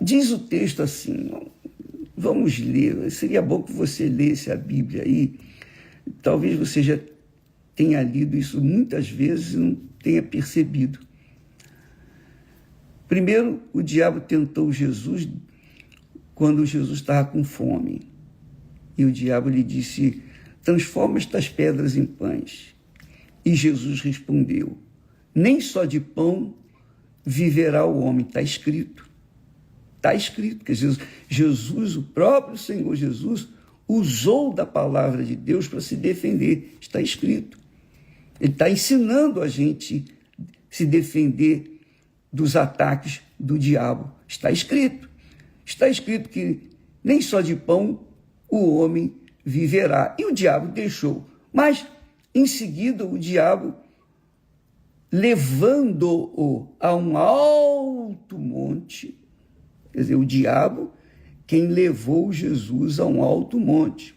Diz o texto assim, vamos ler, seria bom que você lesse a Bíblia aí, talvez você já tenha lido isso muitas vezes e não tenha percebido. Primeiro, o diabo tentou Jesus quando Jesus estava com fome. E o diabo lhe disse, transforma estas pedras em pães. E Jesus respondeu, nem só de pão viverá o homem, está escrito. Está escrito, que Jesus, o próprio Senhor Jesus, usou da palavra de Deus para se defender, está escrito. Ele está ensinando a gente se defender dos ataques do diabo, está escrito. Está escrito que nem só de pão o homem viverá. E o diabo deixou. Mas, em seguida, o diabo, levando-o a um alto monte, quer dizer, o diabo, quem levou Jesus a um alto monte,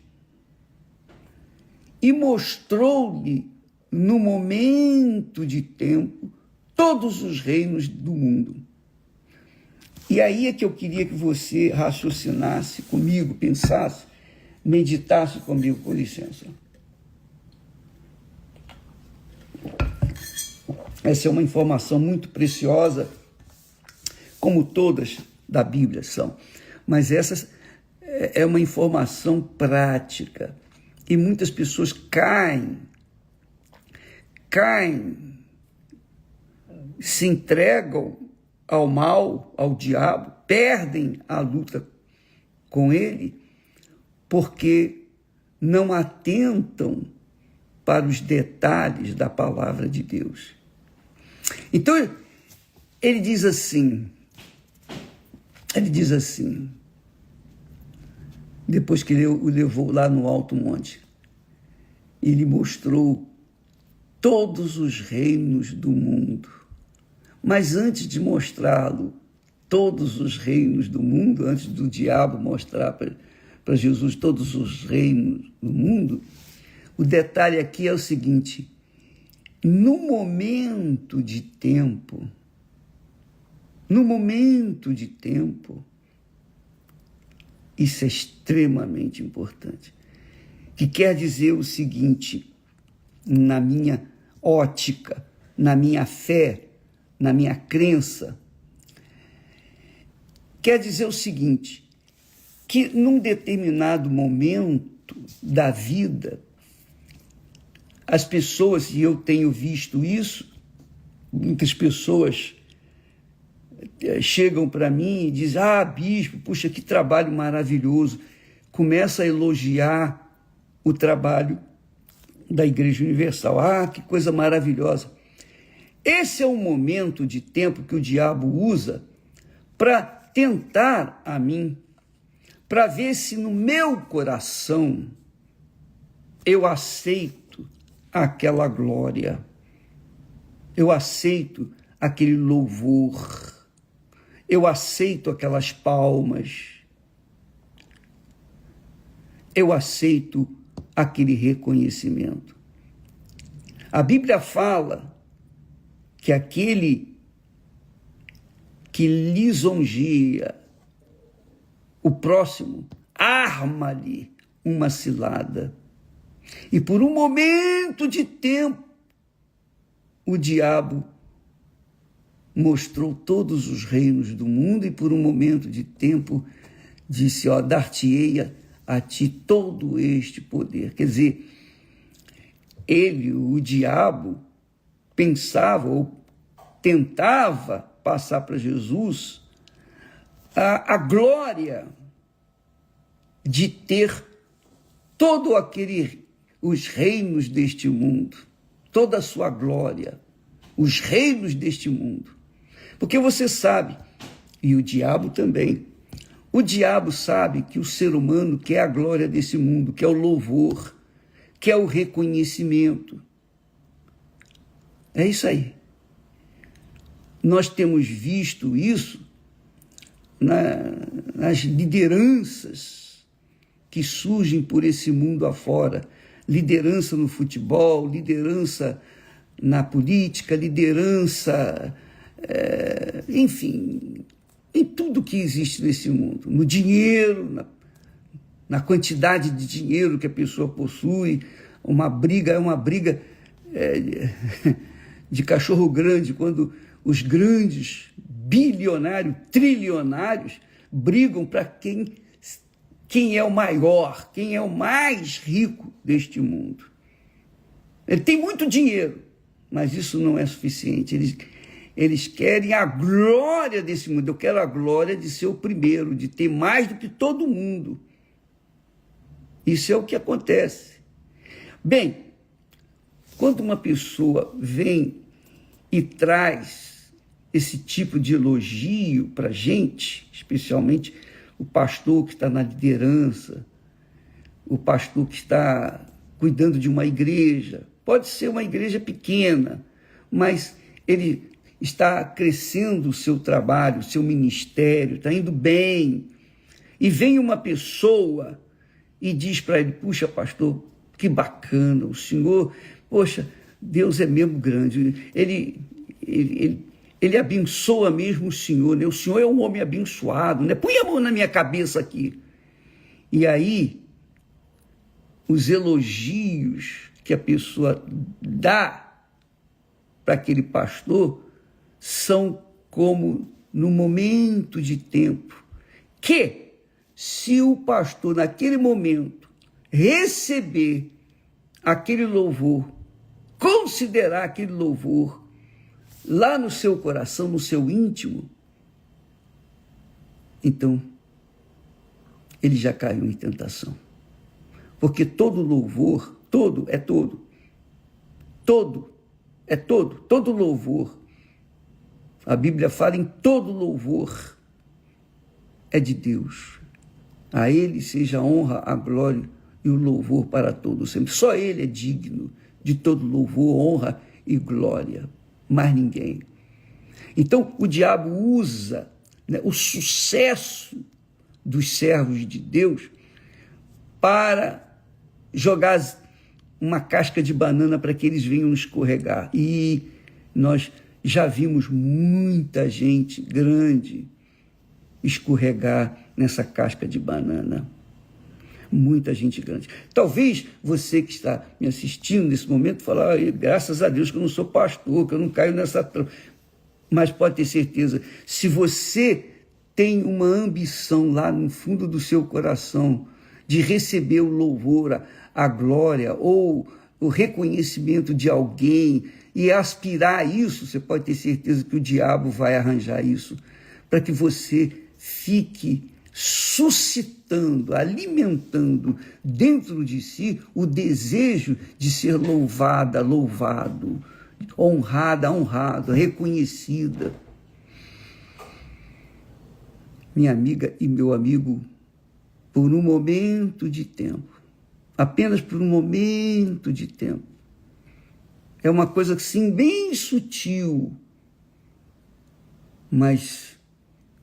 e mostrou-lhe, no momento de tempo, todos os reinos do mundo. E aí é que eu queria que você raciocinasse comigo, pensasse, meditasse comigo, com licença. Essa é uma informação muito preciosa, como todas da Bíblia são, mas essa é uma informação prática, e muitas pessoas caem, se entregam ao mal, ao diabo, perdem a luta com ele, porque não atentam para os detalhes da palavra de Deus. Então, ele diz assim, depois que ele o levou lá no alto monte, ele mostrou todos os reinos do mundo. Mas antes de mostrá-lo, todos os reinos do mundo, antes do diabo mostrar para Jesus todos os reinos do mundo, o detalhe aqui é o seguinte, no momento de tempo, isso é extremamente importante, que quer dizer o seguinte, na minha ótica, na minha fé, na minha crença, quer dizer o seguinte, que num determinado momento da vida, as pessoas, e eu tenho visto isso, muitas pessoas chegam para mim e dizem, bispo, puxa, que trabalho maravilhoso, começa a elogiar o trabalho da Igreja Universal, que coisa maravilhosa. Esse é um momento de tempo que o diabo usa para tentar a mim, para ver se no meu coração eu aceito aquela glória, eu aceito aquele louvor, eu aceito aquelas palmas, eu aceito aquele reconhecimento. A Bíblia fala que aquele que lisonjeia o próximo, arma-lhe uma cilada. E por um momento de tempo, o diabo mostrou todos os reinos do mundo e por um momento de tempo disse, dar-te-ei a ti todo este poder. Quer dizer, ele, o diabo, pensava ou tentava passar para Jesus a glória de ter todo os reinos deste mundo, toda a sua glória, os reinos deste mundo. Porque você sabe, e o diabo também, o diabo sabe que o ser humano quer a glória desse mundo, quer o louvor, quer o reconhecimento. É isso aí. Nós temos visto isso nas lideranças que surgem por esse mundo afora. Liderança no futebol, liderança na política, liderança, enfim, em tudo que existe nesse mundo. No dinheiro, na quantidade de dinheiro que a pessoa possui. Uma briga de cachorro grande, quando os grandes bilionários, trilionários, brigam para quem é o maior, quem é o mais rico deste mundo. Ele tem muito dinheiro, mas isso não é suficiente. Eles querem a glória desse mundo. Eu quero a glória de ser o primeiro, de ter mais do que todo mundo. Isso é o que acontece. Bem, quando uma pessoa vem e traz esse tipo de elogio para a gente, especialmente o pastor que está na liderança, o pastor que está cuidando de uma igreja, pode ser uma igreja pequena, mas ele está crescendo o seu trabalho, o seu ministério, está indo bem, e vem uma pessoa e diz para ele: puxa, pastor, que bacana, o senhor, poxa, Deus é mesmo grande, ele abençoa mesmo o senhor, né? O senhor é um homem abençoado, né? Põe a mão na minha cabeça aqui. E aí, os elogios que a pessoa dá para aquele pastor são como no momento de tempo, que se o pastor naquele momento receber aquele louvor, considerar aquele louvor lá no seu coração, no seu íntimo, então ele já caiu em tentação. Porque todo louvor, todo louvor, a Bíblia fala em todo louvor, é de Deus. A Ele seja a honra, a glória e o louvor para todos sempre. Só Ele é digno de todo louvor, honra e glória, mais ninguém. Então, o diabo usa, né, o sucesso dos servos de Deus para jogar uma casca de banana para que eles venham escorregar. E nós já vimos muita gente grande escorregar nessa casca de banana. Muita gente grande. Talvez você que está me assistindo nesse momento falar: graças a Deus que eu não sou pastor, que eu não caio nessa... Mas pode ter certeza, se você tem uma ambição lá no fundo do seu coração de receber o louvor, a glória ou o reconhecimento de alguém e aspirar a isso, você pode ter certeza que o diabo vai arranjar isso para que você fique suscitando, alimentando dentro de si o desejo de ser louvada, louvado, honrada, honrado, reconhecida. Minha amiga e meu amigo, por um momento de tempo, apenas por um momento de tempo, é uma coisa assim bem sutil, mas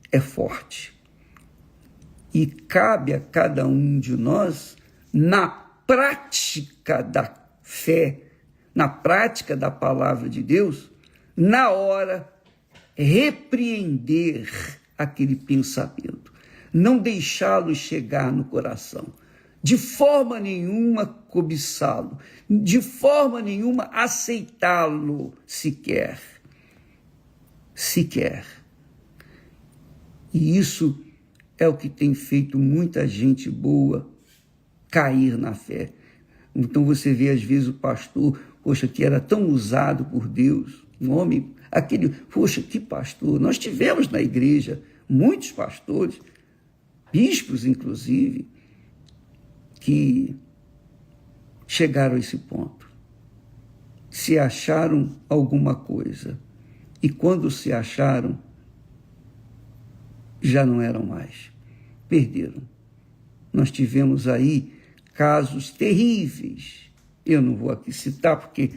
é forte. E cabe a cada um de nós, na prática da fé, na prática da palavra de Deus, na hora, repreender aquele pensamento, não deixá-lo chegar no coração, de forma nenhuma cobiçá-lo, de forma nenhuma aceitá-lo sequer. E isso é o que tem feito muita gente boa cair na fé. Então você vê às vezes o pastor, poxa, que era tão usado por Deus, um homem, poxa, que pastor. Nós tivemos na igreja muitos pastores, bispos inclusive, que chegaram a esse ponto. Se acharam alguma coisa. E quando se acharam, já não eram mais. Perderam. Nós tivemos aí casos terríveis. Eu não vou aqui citar porque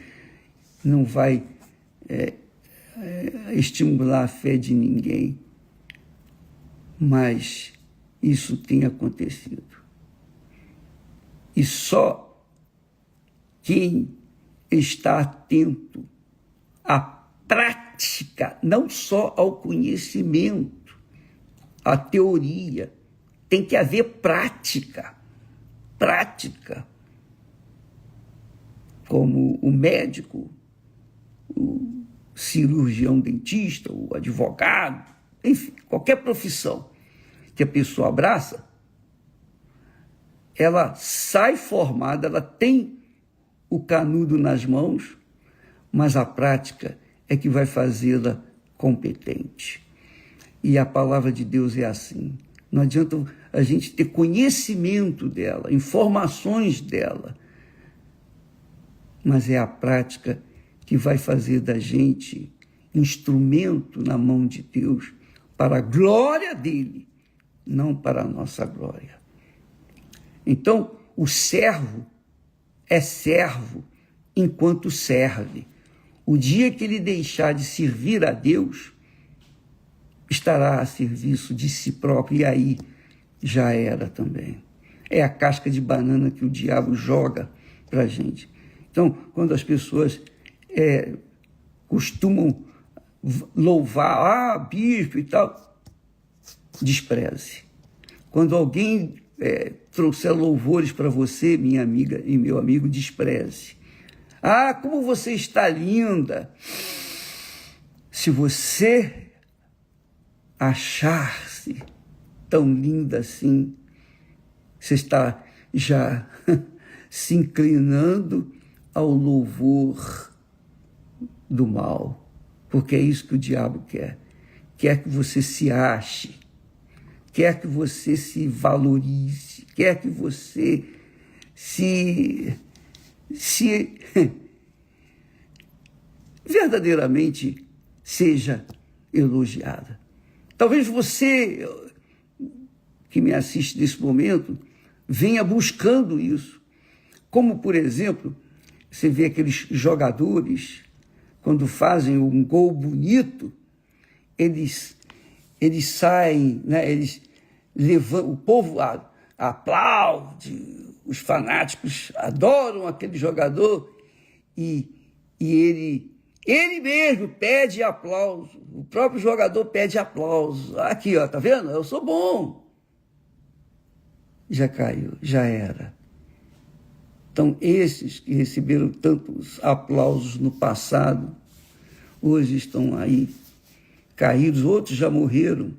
não vai estimular a fé de ninguém. Mas isso tem acontecido. E só quem está atento à prática, não só ao conhecimento, à teoria, tem que haver prática. Prática. Como o médico, o cirurgião dentista, o advogado, enfim, qualquer profissão que a pessoa abraça, ela sai formada, ela tem o canudo nas mãos, mas a prática é que vai fazê-la competente. E a palavra de Deus é assim. Não adianta a gente ter conhecimento dela, informações dela, mas é a prática que vai fazer da gente instrumento na mão de Deus para a glória dele, não para a nossa glória. Então, o servo é servo enquanto serve. O dia que ele deixar de servir a Deus, estará a serviço de si próprio, e aí já era também. É a casca de banana que o diabo joga para a gente. Então, quando as pessoas costumam louvar, bispo e tal, despreze. Quando alguém trouxer louvores para você, minha amiga e meu amigo, despreze. Ah, como você está linda! Se você achar-se tão linda assim, você está já se inclinando ao louvor do mal, porque é isso que o diabo quer. Quer que você se ache, quer que você se valorize, quer que você se verdadeiramente seja elogiada. Talvez você que me assiste nesse momento venha buscando isso. Como, por exemplo, você vê aqueles jogadores, quando fazem um gol bonito, eles saem, né? Eles levantam, o povo aplaude, os fanáticos adoram aquele jogador e ele mesmo pede aplauso. O próprio jogador pede aplauso. Aqui, ó, tá vendo? Eu sou bom. Já caiu, já era. Então, esses que receberam tantos aplausos no passado, hoje estão aí caídos, outros já morreram,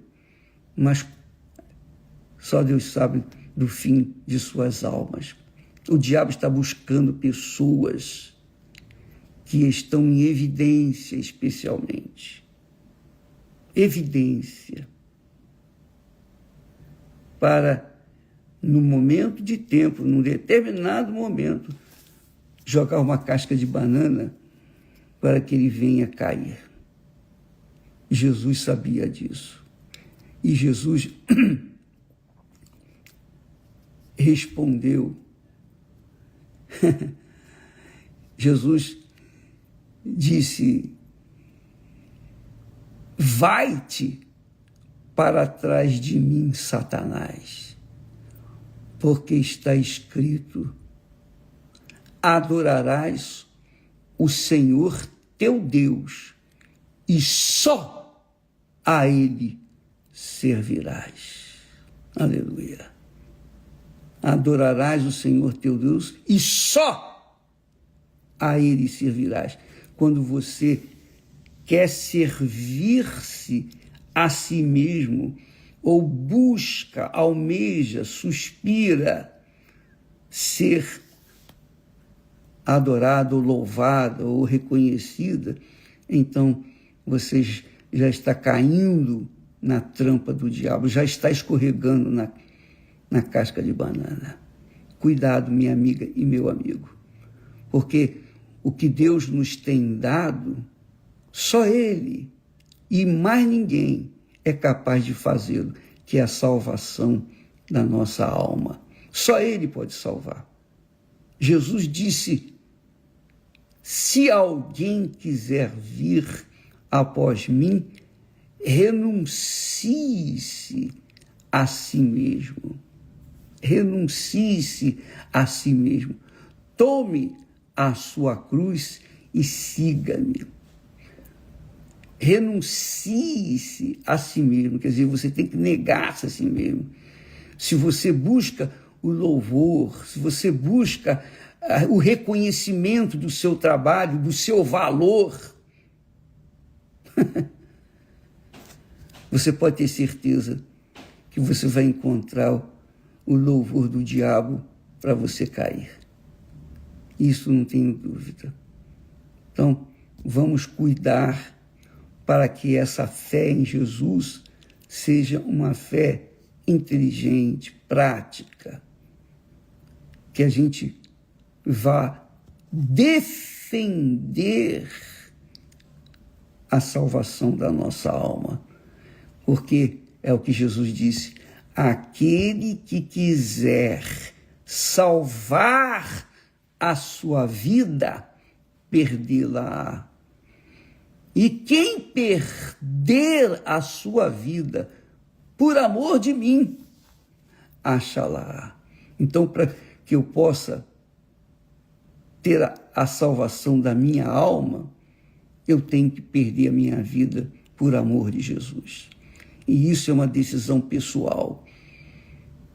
mas só Deus sabe do fim de suas almas. O diabo está buscando pessoas que estão em evidência, especialmente. Evidência. Para, no momento de tempo, num determinado momento, jogar uma casca de banana para que ele venha cair. Jesus sabia disso. E Jesus respondeu. Jesus disse: vai-te para trás de mim, Satanás, porque está escrito: adorarás o Senhor teu Deus e só a Ele servirás. Aleluia. Adorarás o Senhor teu Deus e só a Ele servirás. Quando você quer servir-se a si mesmo, ou busca, almeja, suspira ser adorado, ou louvado, ou reconhecida, então você já está caindo na trampa do diabo, já está escorregando na casca de banana. Cuidado, minha amiga e meu amigo, porque o que Deus nos tem dado, só Ele e mais ninguém é capaz de fazê-lo, que é a salvação da nossa alma. Só Ele pode salvar. Jesus disse: se alguém quiser vir após mim, renuncie-se a si mesmo. renuncie-se a si mesmo. Tome a sua cruz e siga-me. Renuncie-se a si mesmo, quer dizer, você tem que negar-se a si mesmo. Se você busca o louvor, se você busca o reconhecimento do seu trabalho, do seu valor, você pode ter certeza que você vai encontrar o louvor do diabo para você cair. Isso não tenho dúvida. Então, vamos cuidar para que essa fé em Jesus seja uma fé inteligente, prática, que a gente vá defender a salvação da nossa alma, porque é o que Jesus disse: aquele que quiser salvar a sua vida, perdê-la-á. E quem perder a sua vida por amor de mim, achará. Então, para que eu possa ter a salvação da minha alma, eu tenho que perder a minha vida por amor de Jesus. E isso é uma decisão pessoal.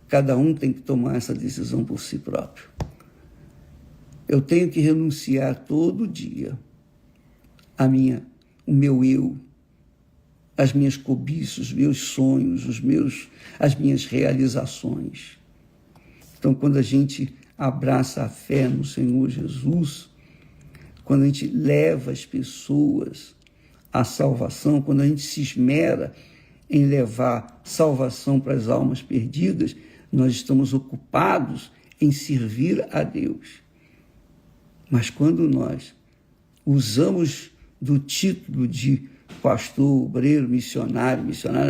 Cada um tem que tomar essa decisão por si próprio. Eu tenho que renunciar todo dia o meu eu, as minhas cobiças, os meus sonhos, as minhas realizações. Então, quando a gente abraça a fé no Senhor Jesus, quando a gente leva as pessoas à salvação, quando a gente se esmera em levar salvação para as almas perdidas, nós estamos ocupados em servir a Deus. Mas quando nós usamos do título de pastor, obreiro, missionária,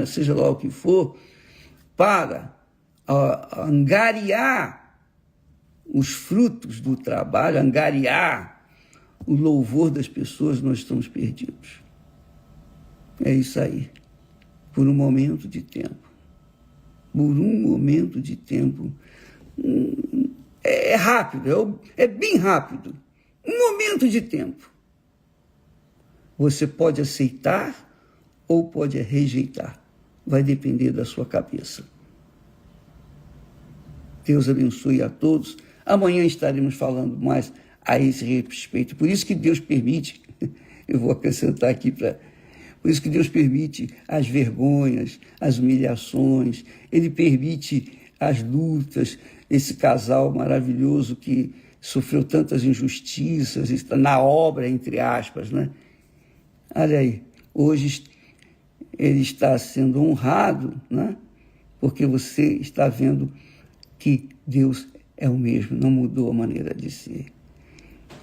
seja lá o que for, para angariar os frutos do trabalho, angariar o louvor das pessoas, nós estamos perdidos. É isso aí. Por um momento de tempo. Por um momento de tempo. É rápido, é bem rápido. Um momento de tempo. Você pode aceitar ou pode rejeitar. Vai depender da sua cabeça. Deus abençoe a todos. Amanhã estaremos falando mais a esse respeito. Por isso que Deus permite, eu vou acrescentar aqui por isso que Deus permite as vergonhas, as humilhações, Ele permite as lutas, esse casal maravilhoso que sofreu tantas injustiças, está na obra, entre aspas, né? Olha aí, hoje ele está sendo honrado, né? Porque você está vendo que Deus é o mesmo, não mudou a maneira de ser.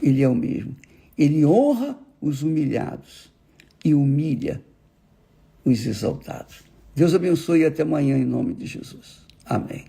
Ele é o mesmo. Ele honra os humilhados e humilha os exaltados. Deus abençoe e até amanhã em nome de Jesus. Amém.